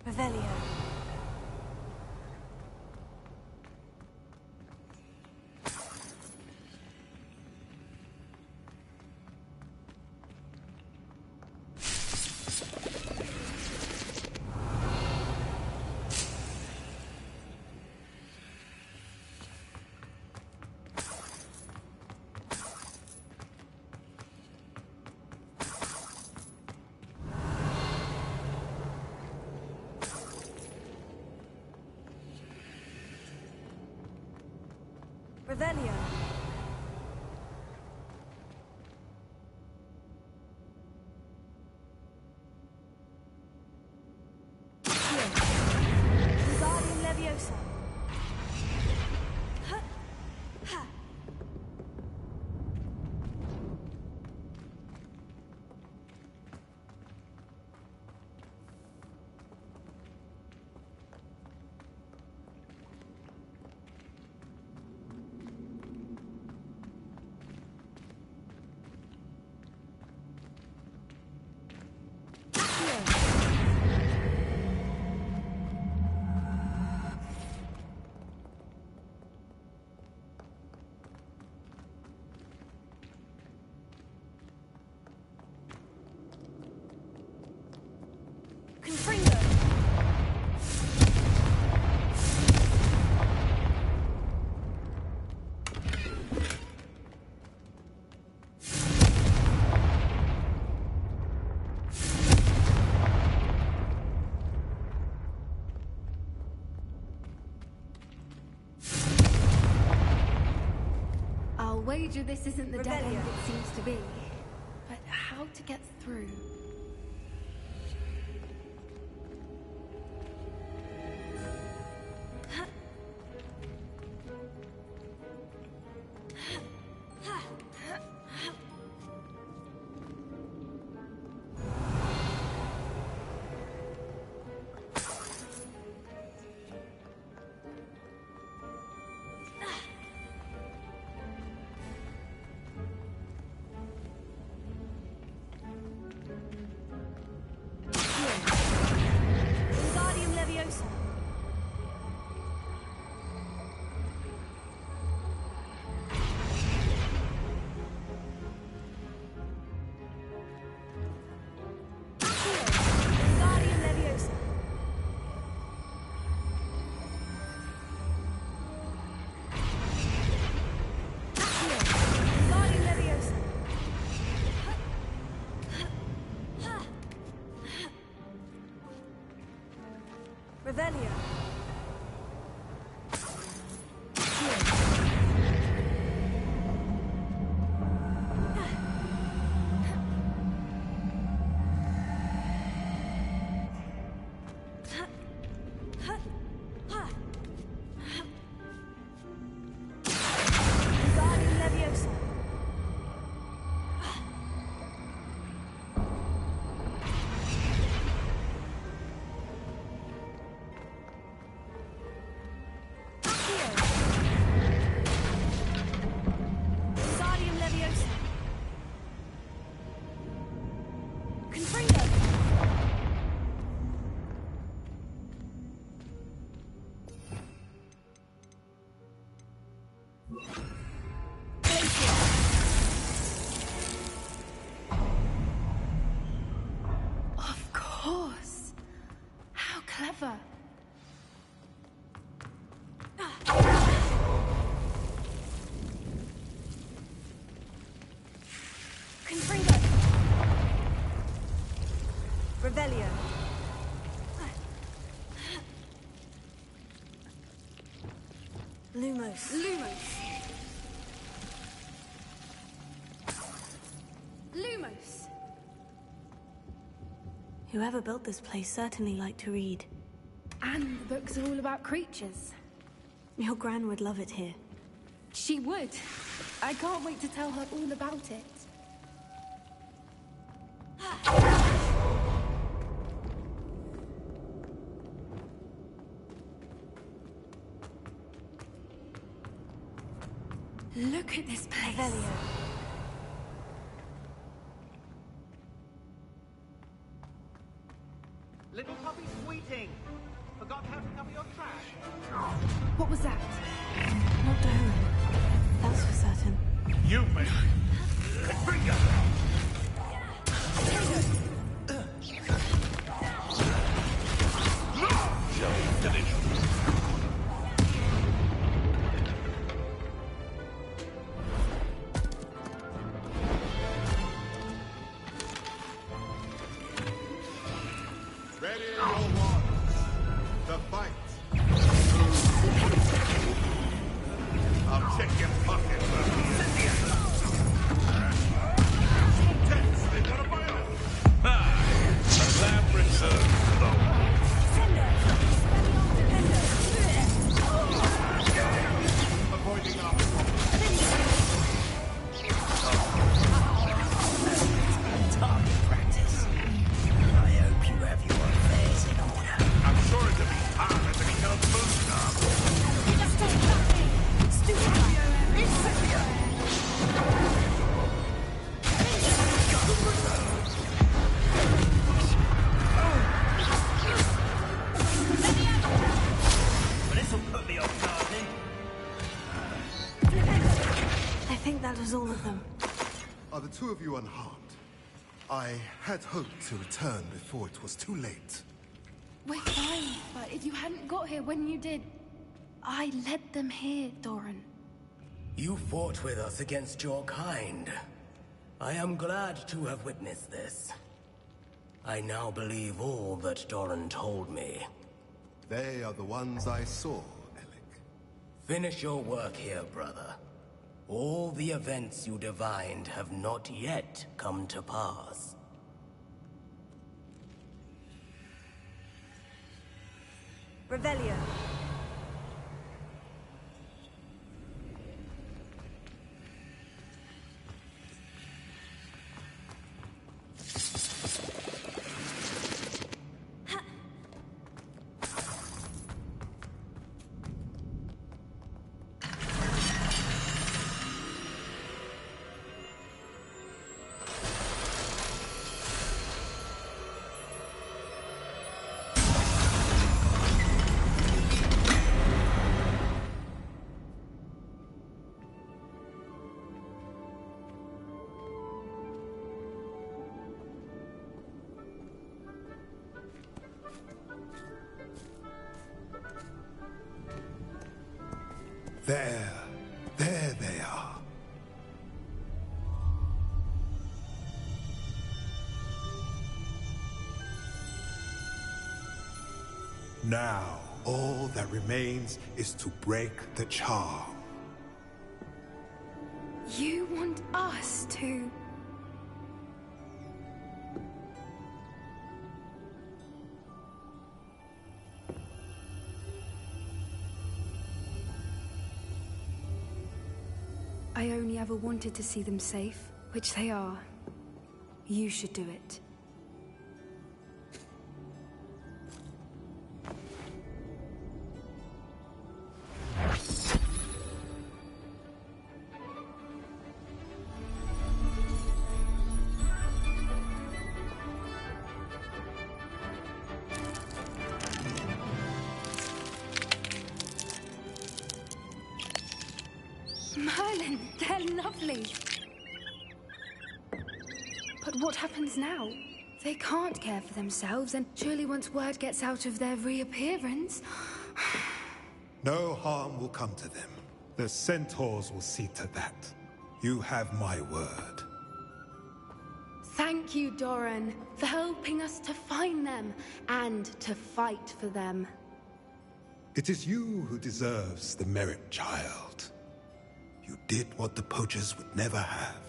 Revelio. Revelio. Wingardium Leviosa. Ha. Ha. Confringo. I'll wager this isn't the dead end it seems to be. But how to get through? Wingardium Leviosa. Wingardium Leviosa. Wingardium Leviosa. Revelio. Wingardium Leviosa. Wingardium Leviosa. Confringo. Of course. How clever. Revelio. Lumos. Lumos. Lumos. Whoever built this place certainly liked to read. And the books are all about creatures. Your Gran would love it here. She would. I can't wait to tell her all about it. Look at this place. Revelio. Little puppy squeating. Forgot how to cover your trash. What was that? Not Doran. That's for certain. You made it. Finger! Ready your wands. The fight. I'll check your pocket for Tense, they got a bio. A lab reserved for avoiding our target practice. I hope you have your affairs in order. I'm sure it'll be harder to become a boost up. This'll put me off gardening. I think that was all of them. Are the two of you unharmed? I had hoped to return before it was too late. We're fine, but if you hadn't got here when you did, I led them here, Doran. You fought with us against your kind. I am glad to have witnessed this. I now believe all that Doran told me. They are the ones I saw, Alec. Finish your work here, brother. All the events you divined have not yet come to pass. Revelio. There they are. Now, all that remains is to break the charm. You want us to... I only ever wanted to see them safe, which they are. You should do it. Merlin, they're lovely. But what happens now? They can't care for themselves, and surely once word gets out of their reappearance... No harm will come to them. The centaurs will see to that. You have my word. Thank you, Doran, for helping us to find them and to fight for them. It is you who deserves the merit, child. You did what the poachers would never have.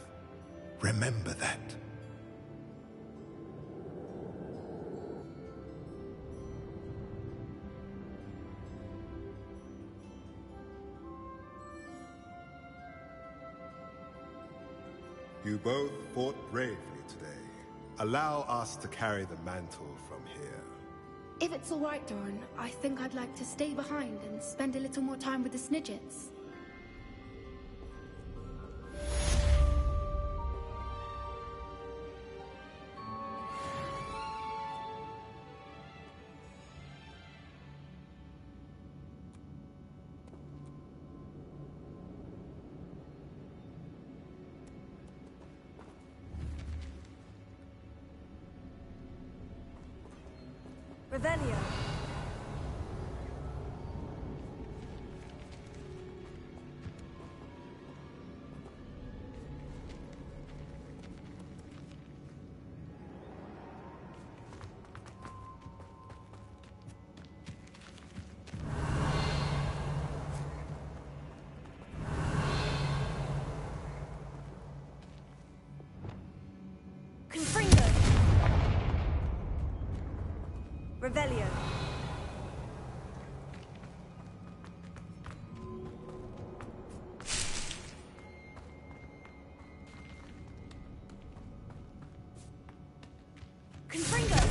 Remember that. You both fought bravely today. Allow us to carry the mantle from here. If it's all right, Doran, I think I'd like to stay behind and spend a little more time with the Snidgets. Revelio. Confringo. Revelio. Confringo.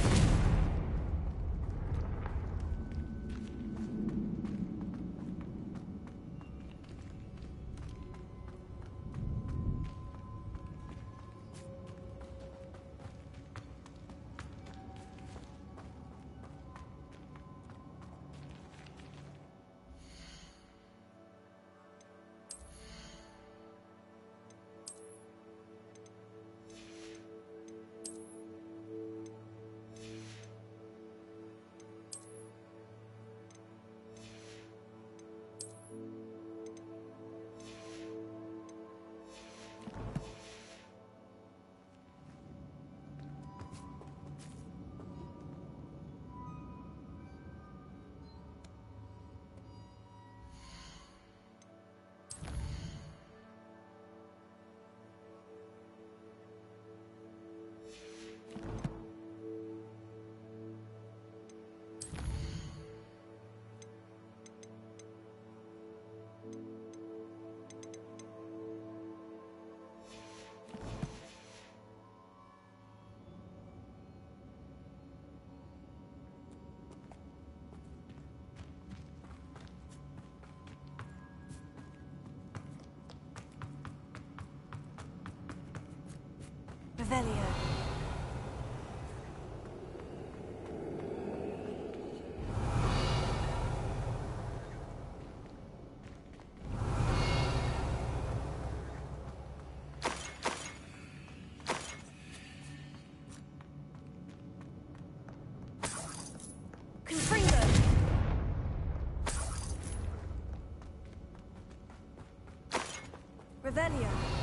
Revelio. Confringo. Revelio.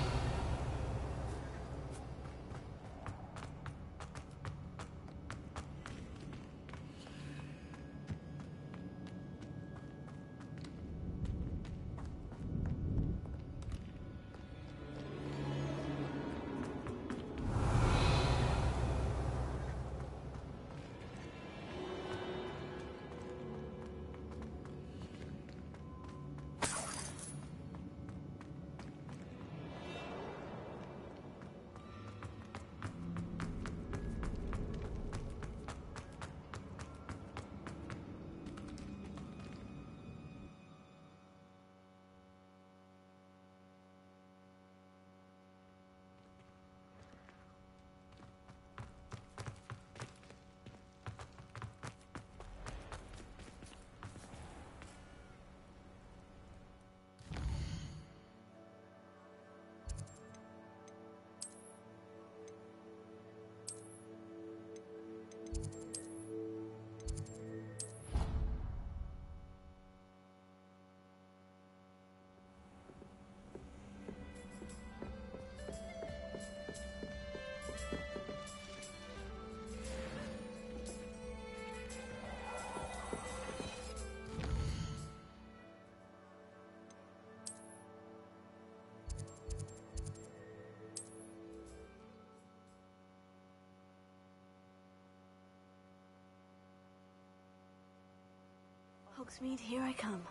Hogsmeade, here I come.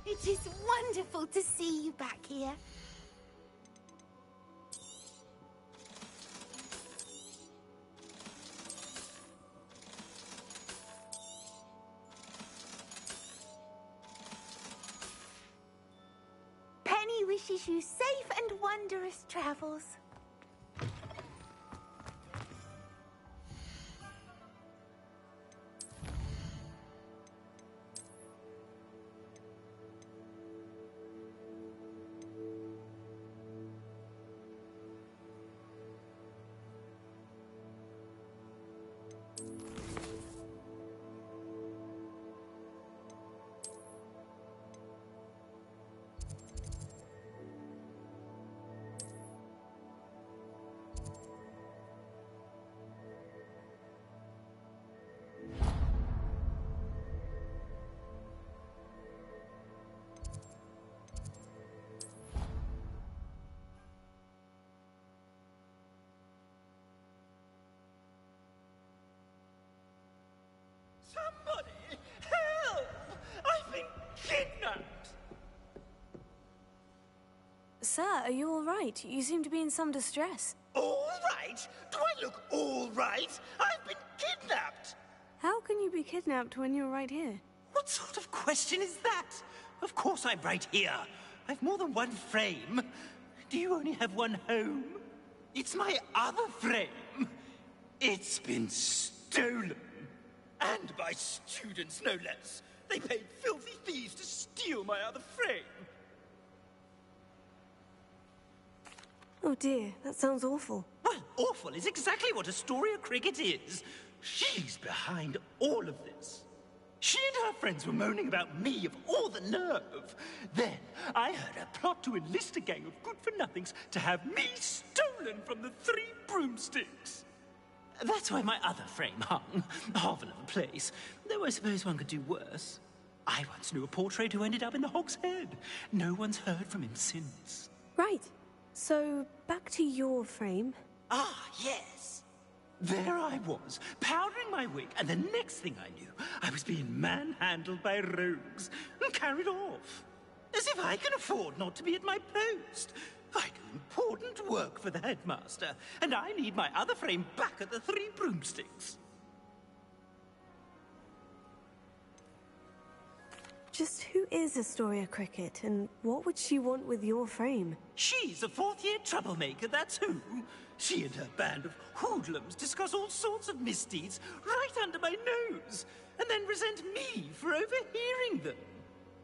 It is wonderful to see you back here. Penny wishes you safe and wondrous travels. Somebody! Help! I've been kidnapped! Sir, are you all right? You seem to be in some distress. All right? Do I look all right? I've been kidnapped! How can you be kidnapped when you're right here? What sort of question is that? Of course I'm right here. I've more than one frame. Do you only have one home? It's my other frame. It's been stolen. And by students, no less. They paid filthy thieves to steal my other frame. Oh dear, that sounds awful. Well, awful is exactly what Astoria Cricket is. She's behind all of this. She and her friends were moaning about me, of all the nerve. Then I heard her plot to enlist a gang of good-for-nothings to have me stolen from the Three Broomsticks. That's why my other frame hung. Marvel of a place. Though I suppose one could do worse. I once knew a portrait who ended up in the Hog's Head. No one's heard from him since. Right. So, back to your frame. Ah, yes. There I was, powdering my wig, and the next thing I knew, I was being manhandled by rogues and carried off. As if I can afford not to be at my post. I do important work for the headmaster, and I need my other frame back at the Three Broomsticks. Just who is Astoria Cricket, and what would she want with your frame? She's a fourth-year troublemaker, that's who. She and her band of hoodlums discuss all sorts of misdeeds right under my nose, and then resent me for overhearing them.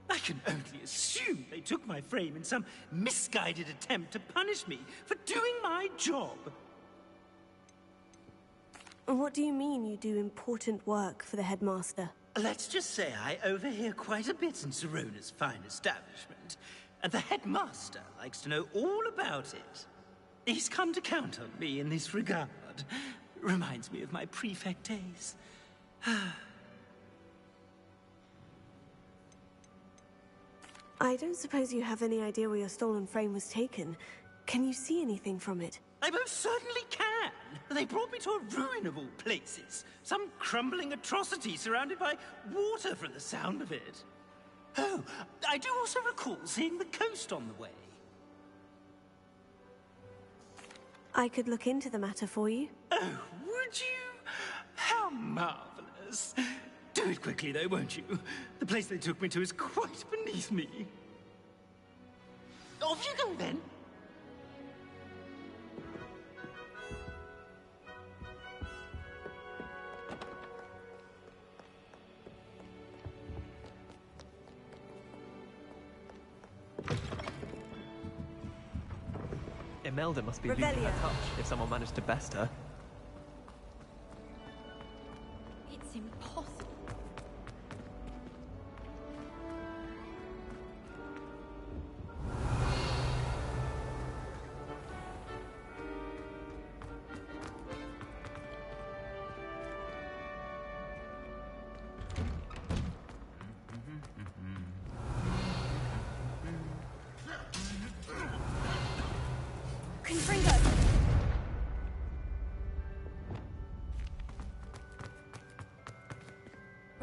I can only assume they took my frame in some misguided attempt to punish me for doing my job. What do you mean you do important work for the headmaster? Let's just say I overhear quite a bit in Sirona's fine establishment, and the headmaster likes to know all about it. He's come to count on me in this regard. Reminds me of my prefect days. I don't suppose you have any idea where your stolen frame was taken. Can you see anything from it? I most certainly can. They brought me to a ruin of all places. Some crumbling atrocity surrounded by water from the sound of it. Oh, I do also recall seeing the coast on the way. I could look into the matter for you. Oh, would you? How marvelous. Do it quickly, though, won't you? The place they took me to is quite beneath me. Off you go, then. Imelda must be losing her touch if someone managed to best her. It's impossible. Confringo!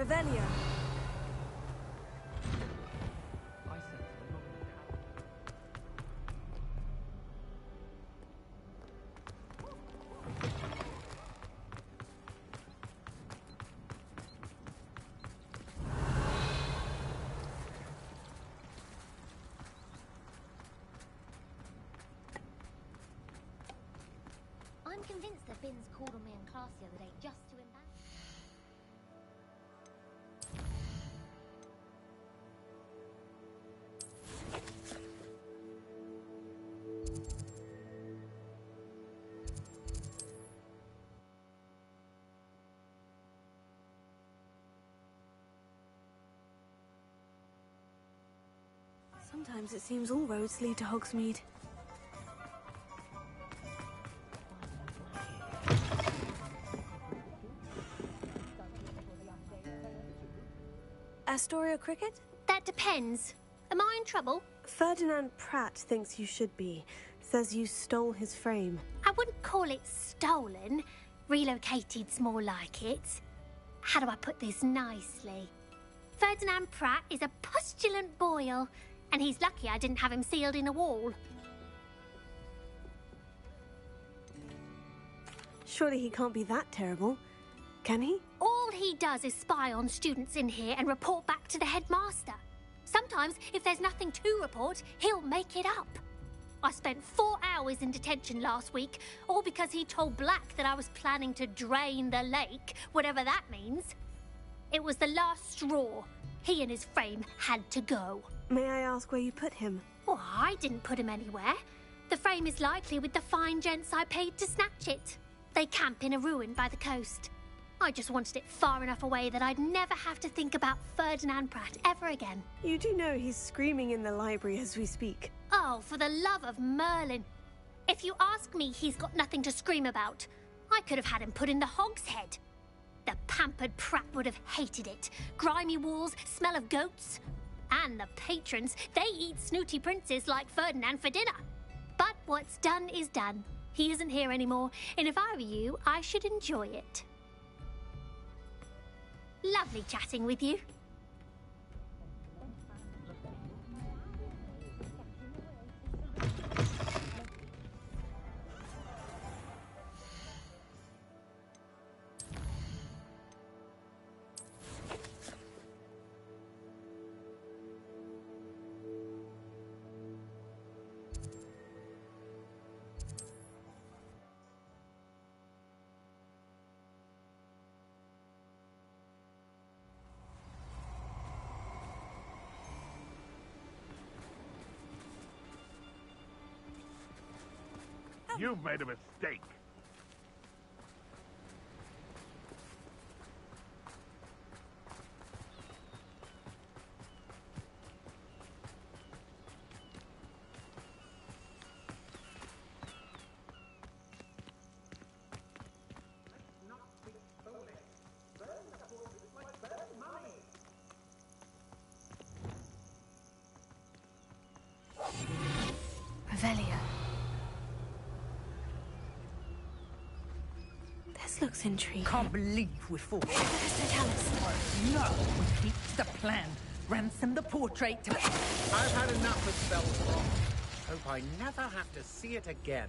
Revelio. I'm convinced that Binns called on me in class the other day just to embarrass. Sometimes it seems all roads lead to Hogsmeade. Astoria Cricket? That depends. Am I in trouble? Ferdinand Pratt thinks you should be. Says you stole his frame. I wouldn't call it stolen. Relocated's more like it. How do I put this nicely? Ferdinand Pratt is a postulant boil, and he's lucky I didn't have him sealed in a wall. Surely he can't be that terrible, can he? All he does is spy on students in here and report back to the headmaster. Sometimes, if there's nothing to report, he'll make it up. I spent 4 hours in detention last week, all because he told Black that I was planning to drain the lake, whatever that means. It was the last straw. He and his frame had to go. May I ask where you put him? Well, I didn't put him anywhere. The frame is likely with the fine gents I paid to snatch it. They camp in a ruin by the coast. I just wanted it far enough away that I'd never have to think about Ferdinand Pratt ever again. You do know he's screaming in the library as we speak. Oh, for the love of Merlin. If you ask me, he's got nothing to scream about. I could have had him put in the hogshead. The pampered Pratt would have hated it. Grimy walls, smell of goats. And the patrons, they eat snooty princes like Ferdinand for dinner. But what's done is done. He isn't here anymore, and if I were you, I should enjoy it. Lovely chatting with you. You've made a mistake. Revelio. This looks intriguing. Can't believe we're forced. No, we keep to the plan. Ransom the portrait to... I've had enough of Spellstorm. Hope I never have to see it again.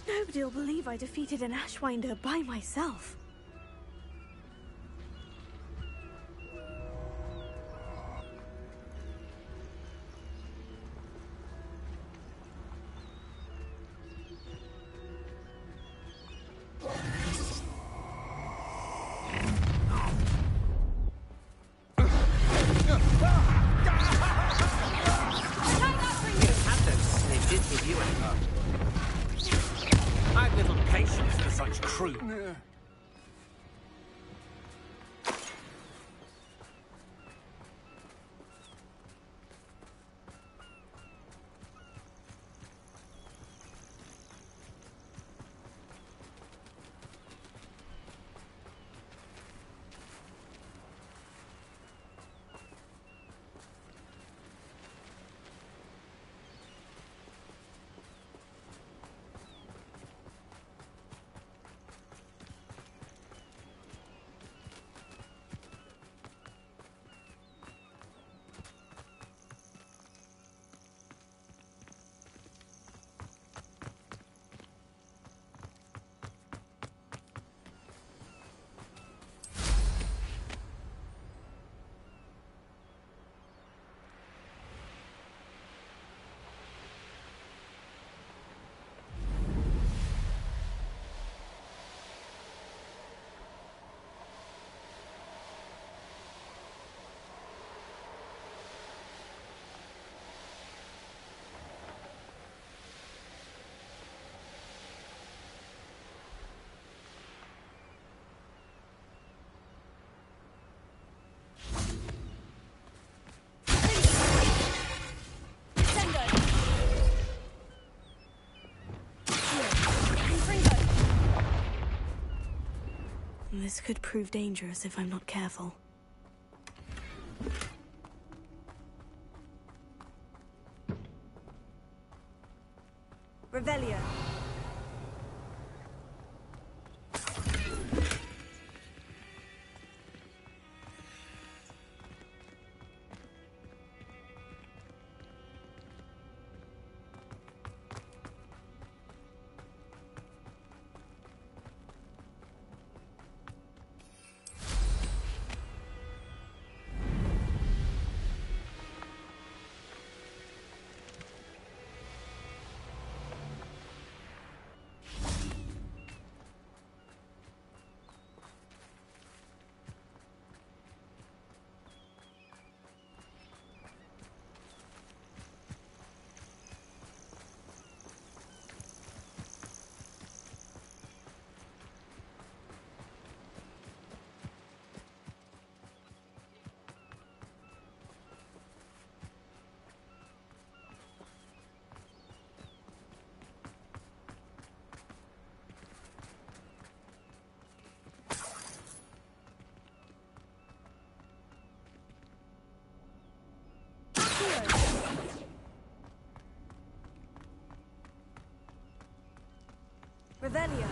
Nobody'll believe I defeated an Ashwinder by myself. I've little patience for such crude. This could prove dangerous if I'm not careful. Revelio. Revelio.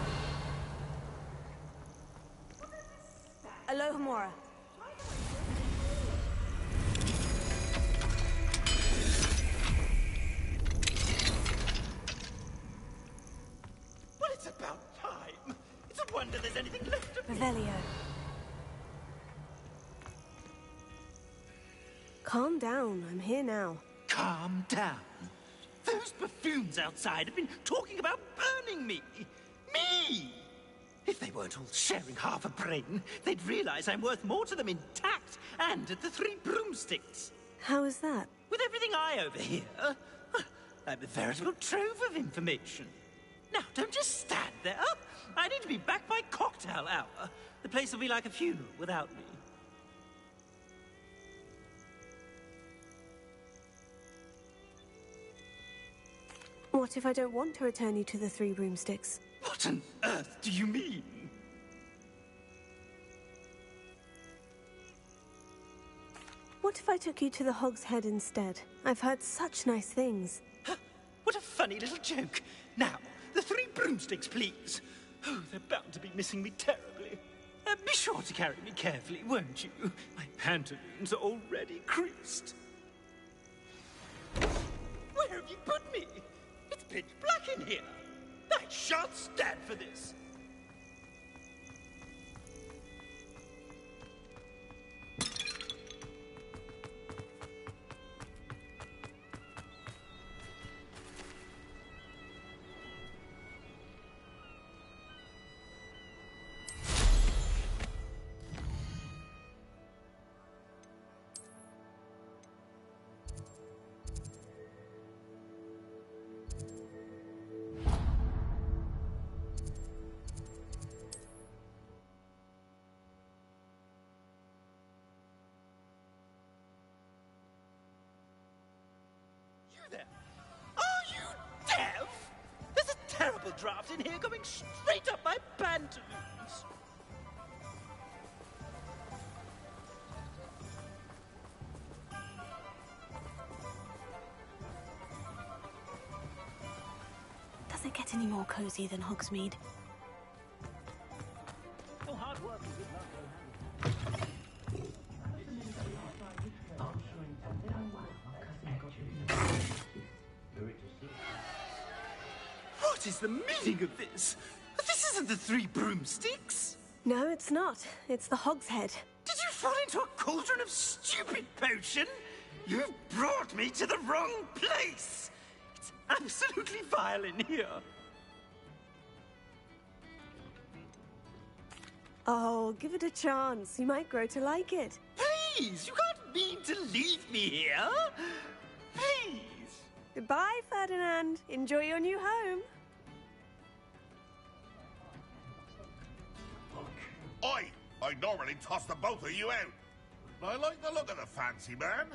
Alohomora. Well, it's about time. It's a wonder there's anything left of me. Revelio. Calm down. I'm here now. Calm down. Those buffoons outside have been talking about burning me. Me! If they weren't all sharing half a brain, they'd realize I'm worth more to them intact and at the Three Broomsticks. How is that? With everything I overhear, I'm a veritable trove of information. Now, don't just stand there. I need to be back by cocktail hour. The place will be like a funeral without me. What if I don't want to return you to the Three Broomsticks? What on earth do you mean? What if I took you to the Hog's Head instead? I've heard such nice things. What a funny little joke. Now, the Three Broomsticks, please. Oh, they're bound to be missing me terribly. Be sure to carry me carefully, won't you? My pantaloons are already creased. Where have you put me? It's pitch black in here. I shan't stand for this. Draft in here going straight up my pantaloons. Does it get any more cozy than Hogsmeade? No hard work is What is the meaning of this? This isn't the Three Broomsticks. No, it's not. It's the Hog's Head. Did you fall into a cauldron of stupid potion? You've brought me to the wrong place. It's absolutely vile in here. Oh, give it a chance. You might grow to like it. Please, you can't mean to leave me here. Please. Goodbye, Ferdinand. Enjoy your new home. I'd normally toss the both of you out. But I like the look of the fancy man.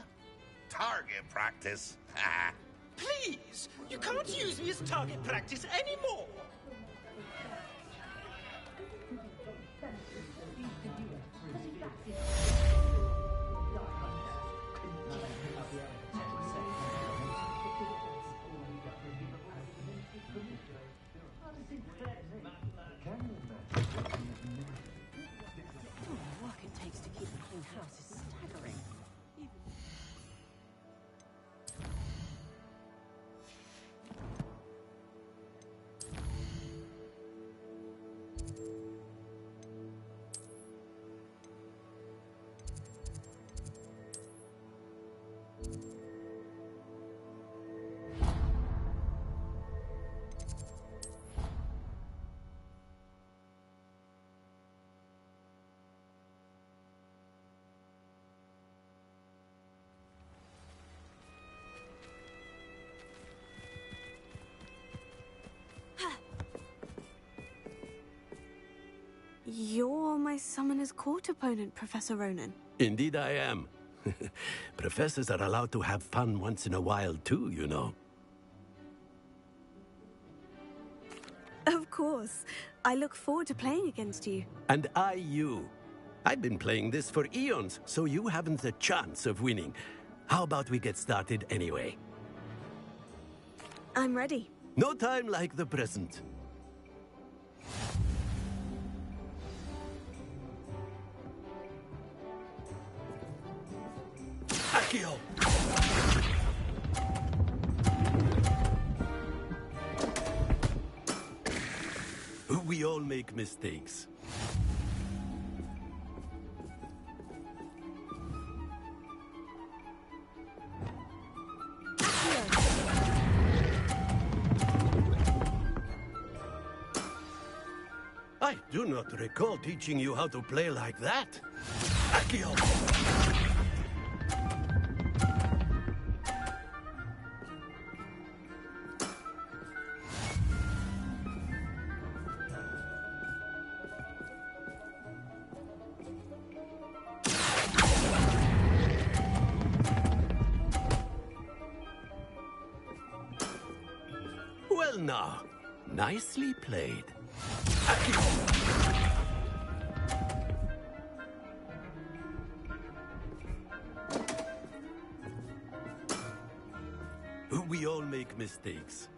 Target practice. Please, you can't use me as target practice anymore. You're my summoner's court opponent, Professor Ronan. Indeed I am. Professors are allowed to have fun once in a while too, you know. Of course. I look forward to playing against you. And I you. I've been playing this for eons, so you haven't a chance of winning. How about we get started anyway? I'm ready. No time like the present. Accio! We all make mistakes. I do not recall teaching you how to play like that. Accio! Well now, nicely played. We all make mistakes.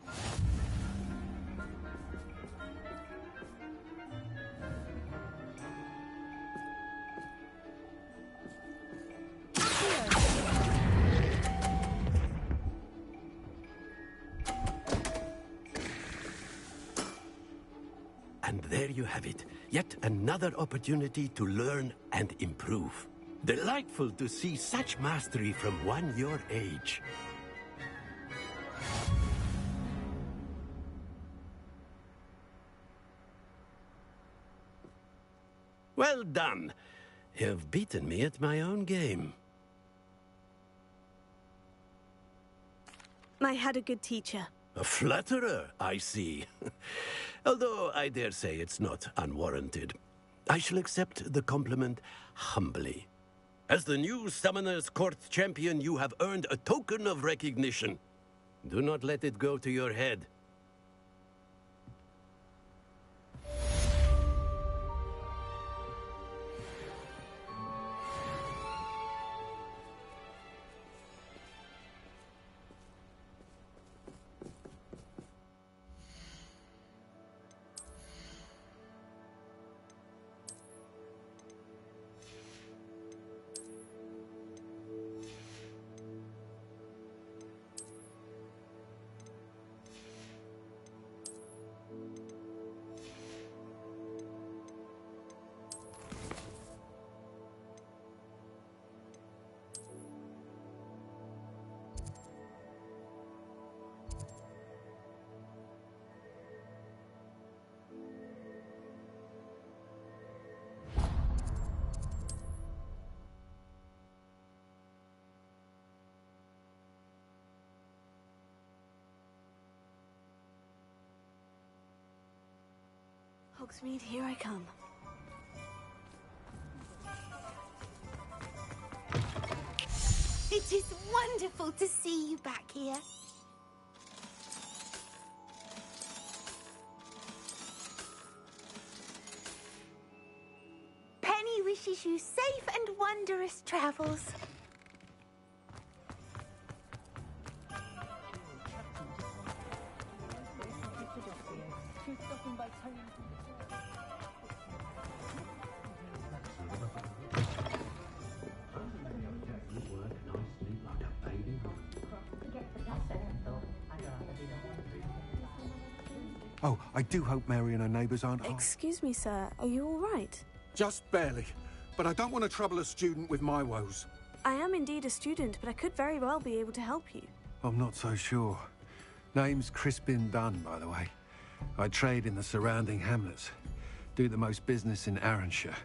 And there you have it. Yet another opportunity to learn and improve. Delightful to see such mastery from one your age. Well done. You've beaten me at my own game. I had a good teacher. A flatterer, I see. Although I dare say it's not unwarranted. I shall accept the compliment humbly. As the new Summoner's Court champion, you have earned a token of recognition. Do not let it go to your head. Hogsmeade, here I come. It is wonderful to see you back here. Penny wishes you safe and wondrous travels. Oh, I do hope Mary and her neighbours aren't harmed. Excuse me, sir. Are you all right? Just barely. But I don't want to trouble a student with my woes. I am indeed a student, but I could very well be able to help you. I'm not so sure. Name's Crispin Dunn, by the way. I trade in the surrounding hamlets. Do the most business in Arranshire.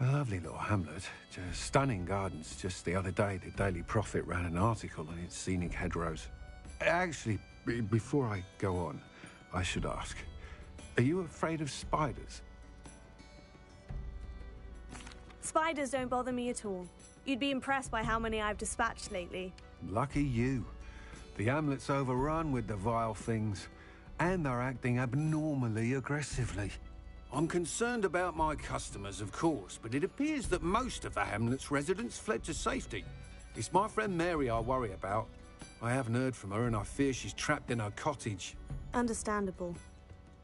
A lovely little hamlet. Just stunning gardens. Just the other day, the Daily Prophet ran an article on its scenic hedgerows. Actually, before I go on, I should ask, are you afraid of spiders? Spiders don't bother me at all. You'd be impressed by how many I've dispatched lately. Lucky you. The hamlet's overrun with the vile things, and they're acting abnormally aggressively. I'm concerned about my customers, of course, but it appears that most of the hamlet's residents fled to safety. It's my friend Mary I worry about. I haven't heard from her, and I fear she's trapped in her cottage. Understandable.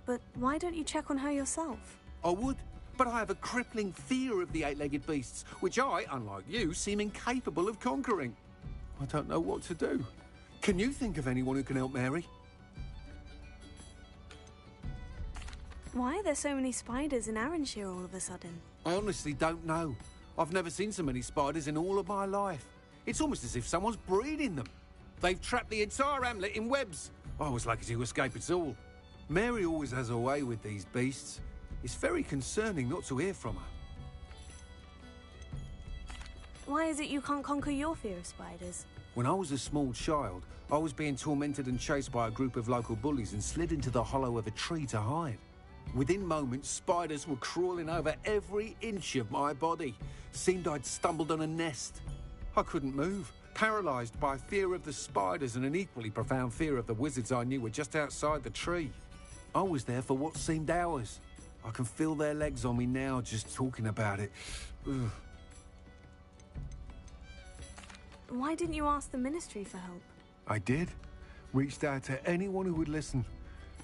But why don't you check on her yourself? I would, but I have a crippling fear of the eight-legged beasts, which I, unlike you, seem incapable of conquering. I don't know what to do. Can you think of anyone who can help Mary? Why are there so many spiders in Arranshire all of a sudden? I honestly don't know. I've never seen so many spiders in all of my life. It's almost as if someone's breeding them. They've trapped the entire hamlet in webs. I was lucky to escape it all. Mary always has a way with these beasts. It's very concerning not to hear from her. Why is it you can't conquer your fear of spiders? When I was a small child, I was being tormented and chased by a group of local bullies and slid into the hollow of a tree to hide. Within moments, spiders were crawling over every inch of my body. Seemed I'd stumbled on a nest. I couldn't move, paralysed by fear of the spiders and an equally profound fear of the wizards I knew were just outside the tree. I was there for what seemed hours. I can feel their legs on me now just talking about it. Ugh. Why didn't you ask the Ministry for help? I did. Reached out to anyone who would listen.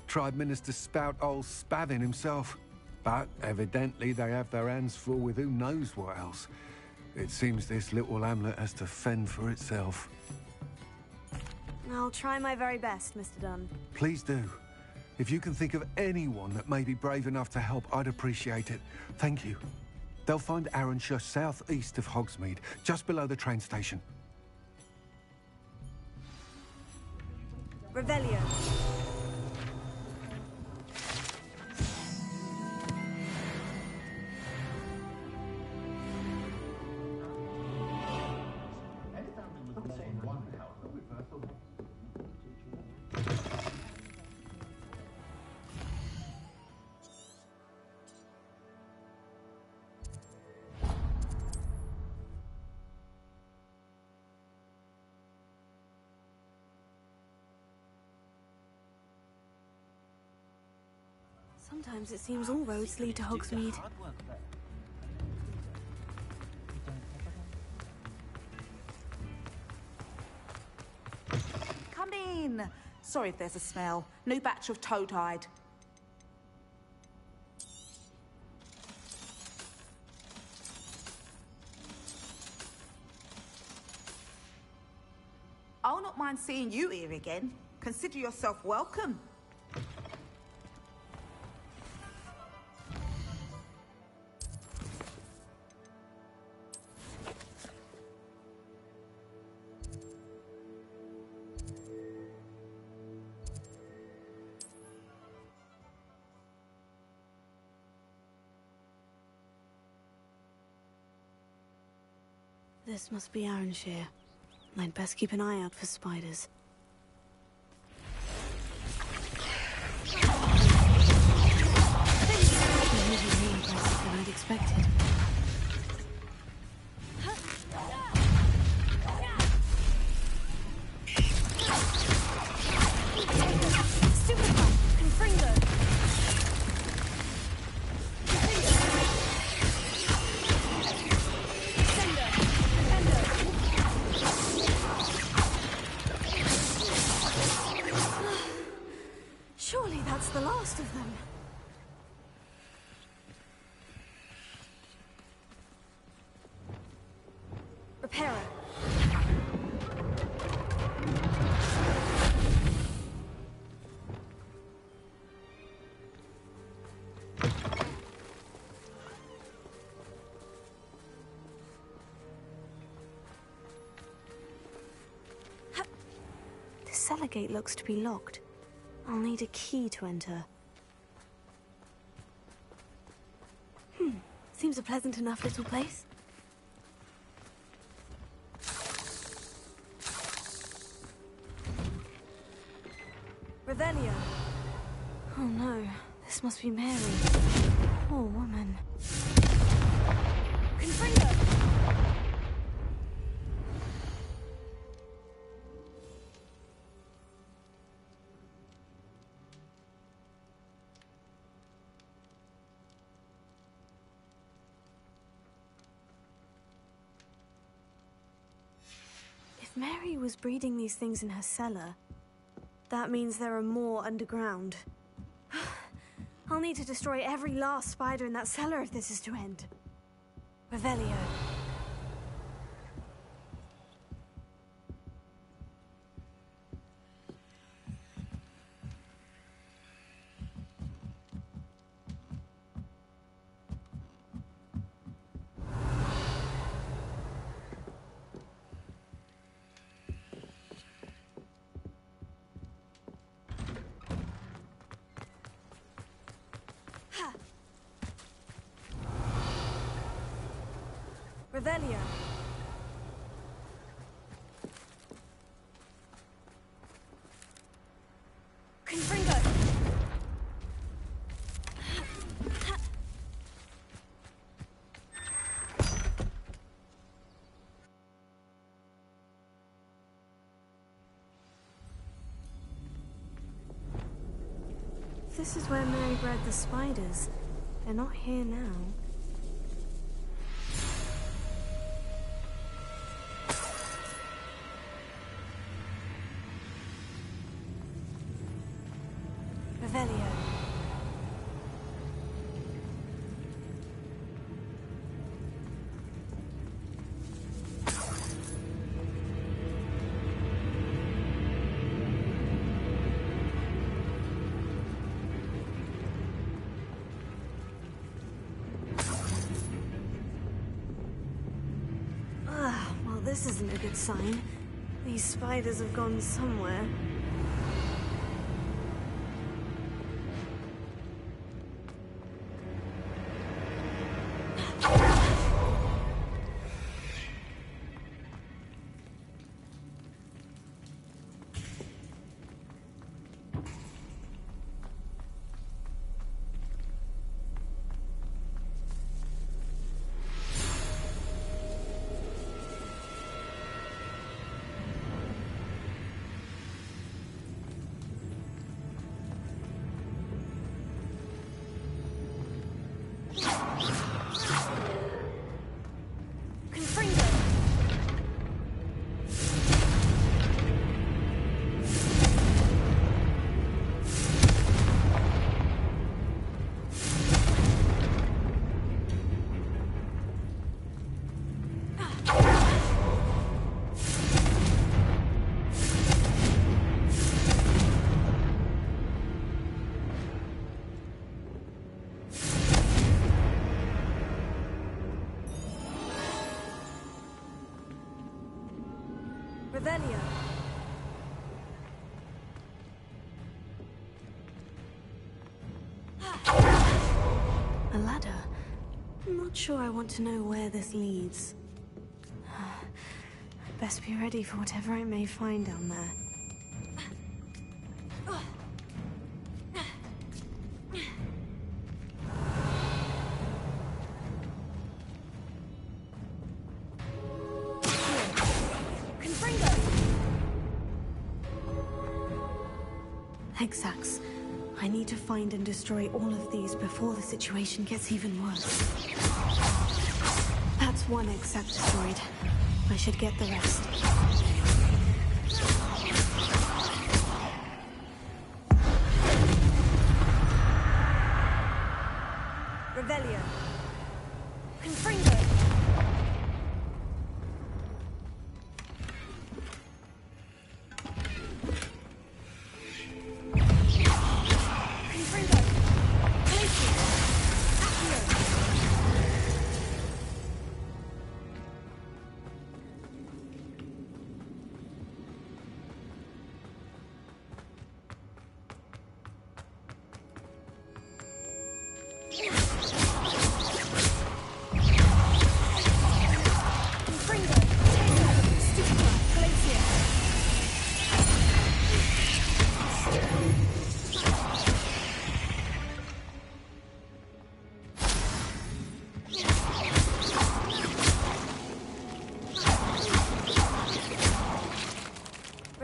Tried Minister Spout old Spavin himself. But evidently they have their hands full with who knows what else. It seems this little hamlet has to fend for itself. I'll try my very best, Mr. Dunn. Please do. If you can think of anyone that may be brave enough to help, I'd appreciate it. Thank you. They'll find Arranshire southeast of Hogsmeade, just below the train station. Revelio. Sometimes it seems all roads lead to Hogsmeade. Come in. Sorry if there's a smell. New batch of toad-hide. I'll not mind seeing you here again. Consider yourself welcome. This must be Arranshire. I'd best keep an eye out for spiders. They're usually more aggressive than I'd expected. Surely that's the last of them. Repairer. The cellar gate looks to be locked. I'll need a key to enter. Seems a pleasant enough little place. Revelio. Oh no, this must be Mary. Poor woman. Confringo! If Mary was breeding these things in her cellar, that means there are more underground. I'll need to destroy every last spider in that cellar if this is to end. Revelio. Revelio. Confringo. This is where Mary bred the spiders. They're not here now. Revelio. Well, this isn't a good sign. These spiders have gone somewhere. Revelio. A ladder. I'm not sure I want to know where this leads. I'd best be ready for whatever I may find down there. Exacts. I need to find and destroy all of these before the situation gets even worse. That's one exact destroyed. I should get the rest. Revelio. Confringo.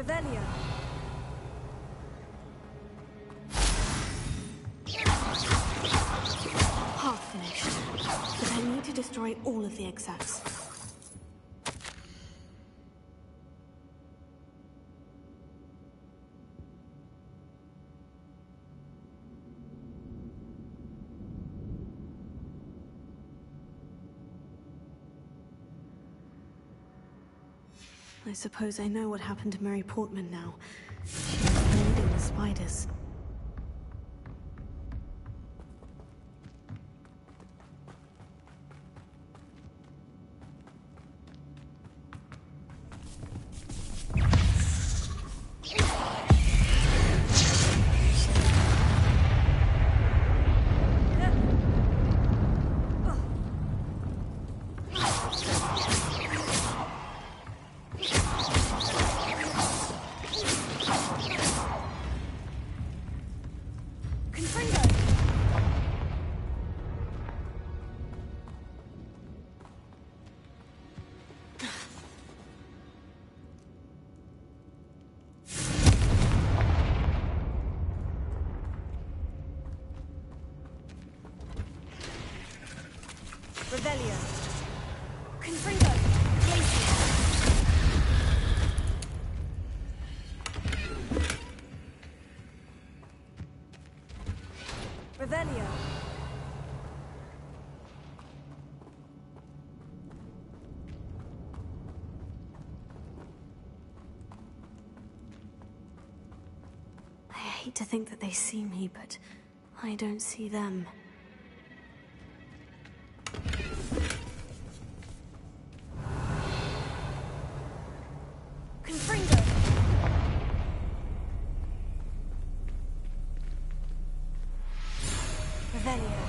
Revelio. Half finished. But I need to destroy all of the exacts. I suppose I know what happened to Mary Portman now. She was breeding the spiders. Revelio. Confringo. Revelio. I hate to think that they see me, but I don't see them. Confringo. Revelio.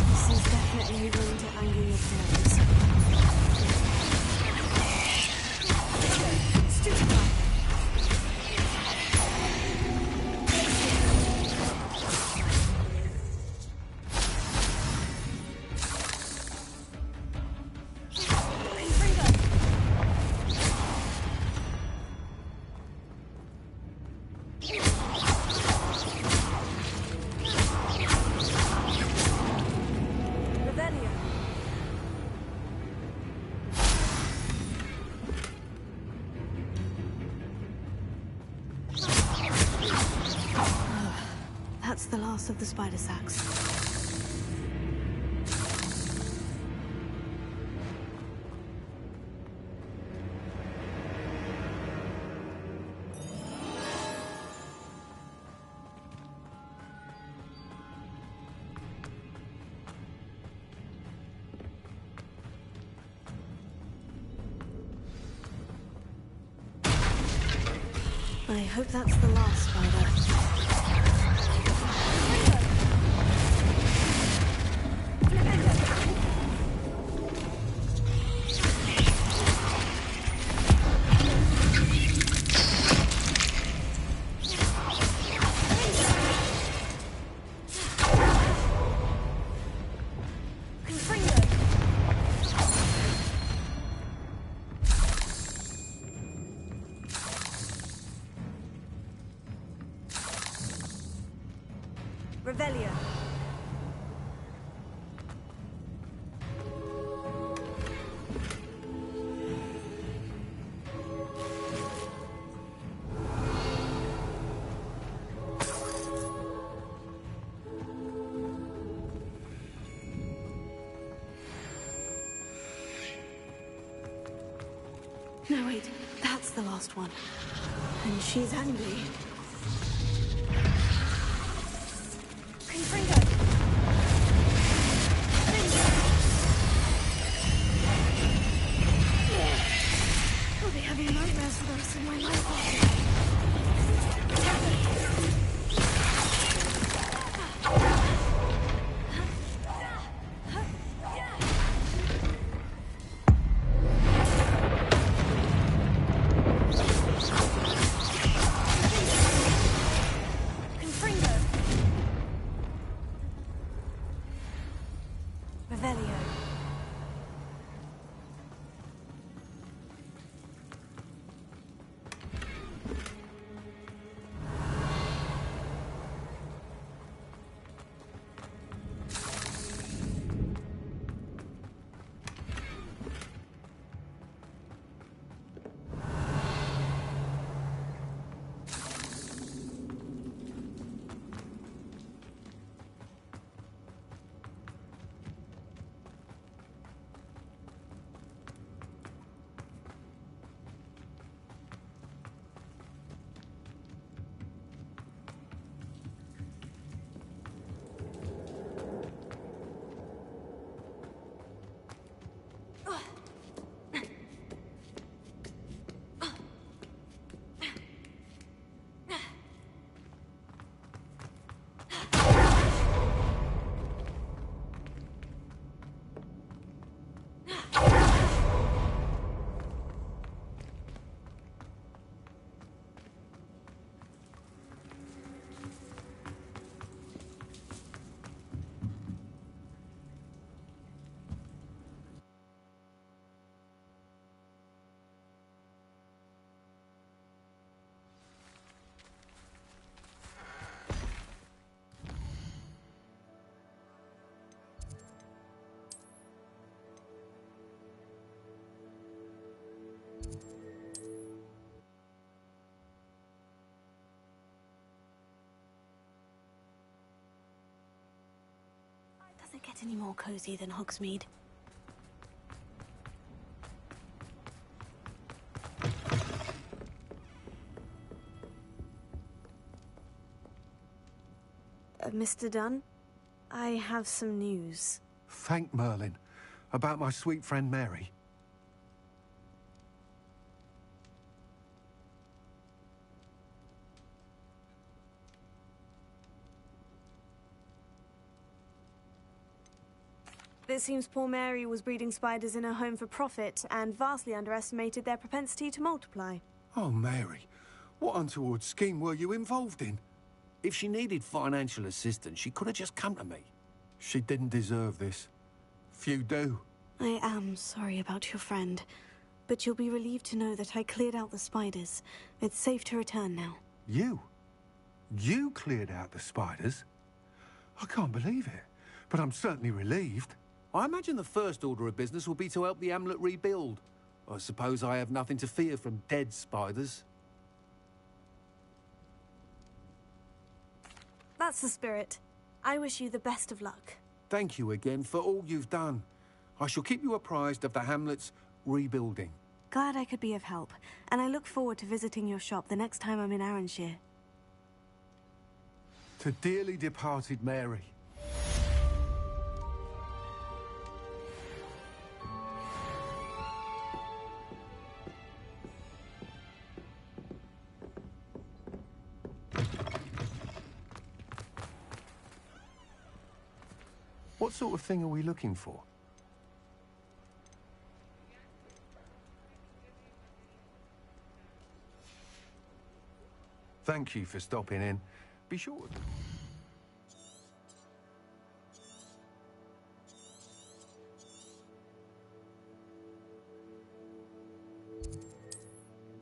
This is definitely going to anger your parents. Stupefy. That's the last of the spider sacks. I hope that's the last spider. Revelio. No, wait. That's the last one. And she's angry. Confringo. I'll be having nightmares for the rest of my life. Revelio. Does it get any more cozy than Hogsmeade? Mr. Dunn, I have some news. Thank Merlin. About my sweet friend Mary. It seems poor Mary was breeding spiders in her home for profit and vastly underestimated their propensity to multiply. Oh, Mary, what untoward scheme were you involved in? If she needed financial assistance, she could have just come to me. She didn't deserve this. Few do. I am sorry about your friend, but you'll be relieved to know that I cleared out the spiders. It's safe to return now. You? You cleared out the spiders? I can't believe it, but I'm certainly relieved. I imagine the first order of business will be to help the Hamlet rebuild. I suppose I have nothing to fear from dead spiders. That's the spirit. I wish you the best of luck. Thank you again for all you've done. I shall keep you apprised of the Hamlet's rebuilding. Glad I could be of help, and I look forward to visiting your shop the next time I'm in Arranshire. To dearly departed Mary. What sort of thing are we looking for? Thank you for stopping in. Be sure to...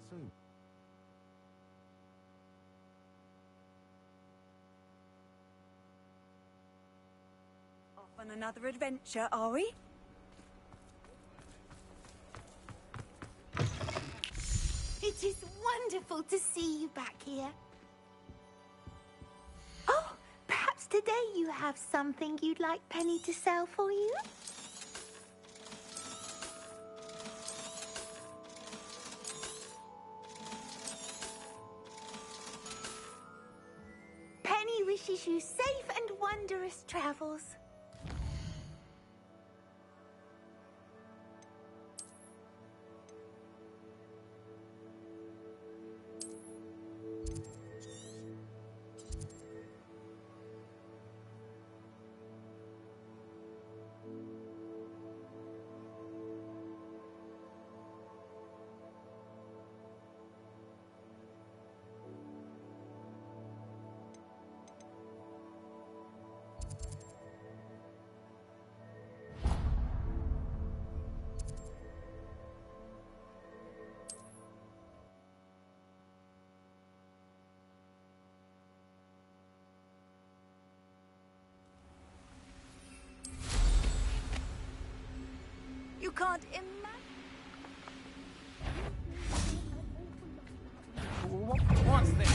soon. Off on another adventure, are we? It is wonderful to see you back here. Oh, perhaps today you have something you'd like Penny to sell for you? Penny wishes you safe and wondrous travels. can't imagine. What's this?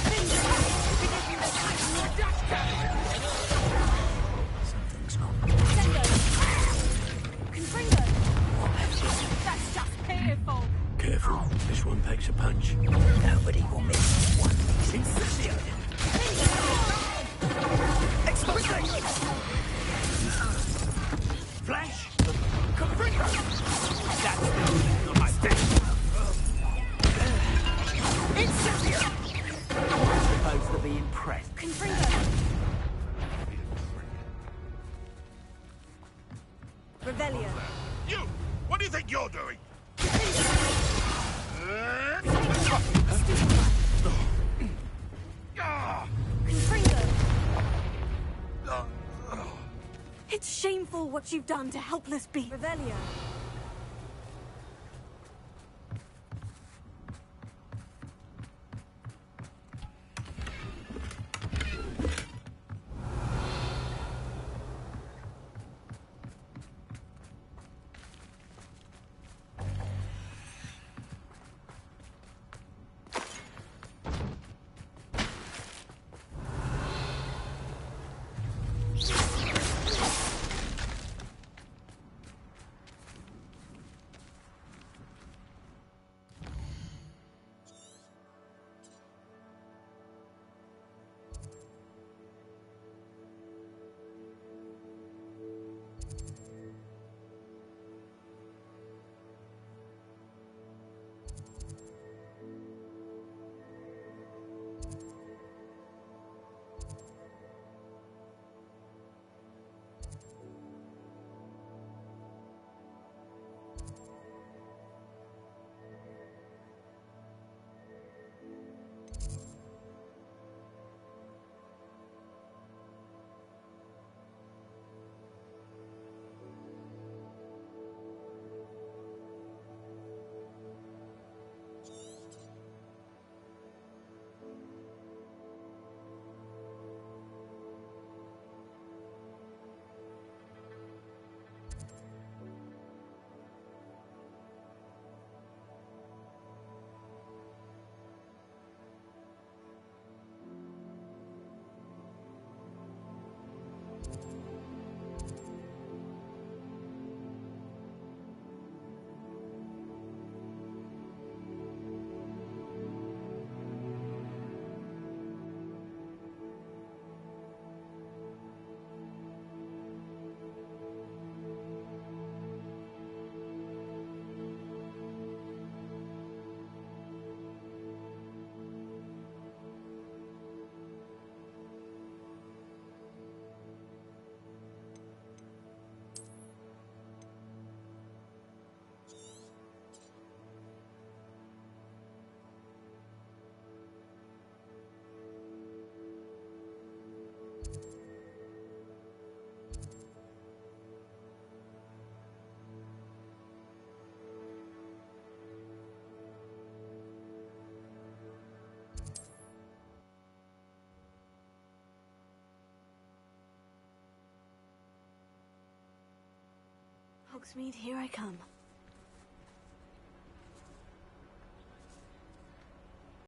Something's not. Confringo! That's just pitiful. Careful, this one packs a punch. Nobody will miss one incendio. Explosion! Flash! Confringo! That's the on my back. Incendio! I'm supposed to be impressed. Confringo! Revelio. You! What do you think you're doing? Confringo. It's shameful what you've done to helpless beasts. Revelio. Hogsmeade, here I come.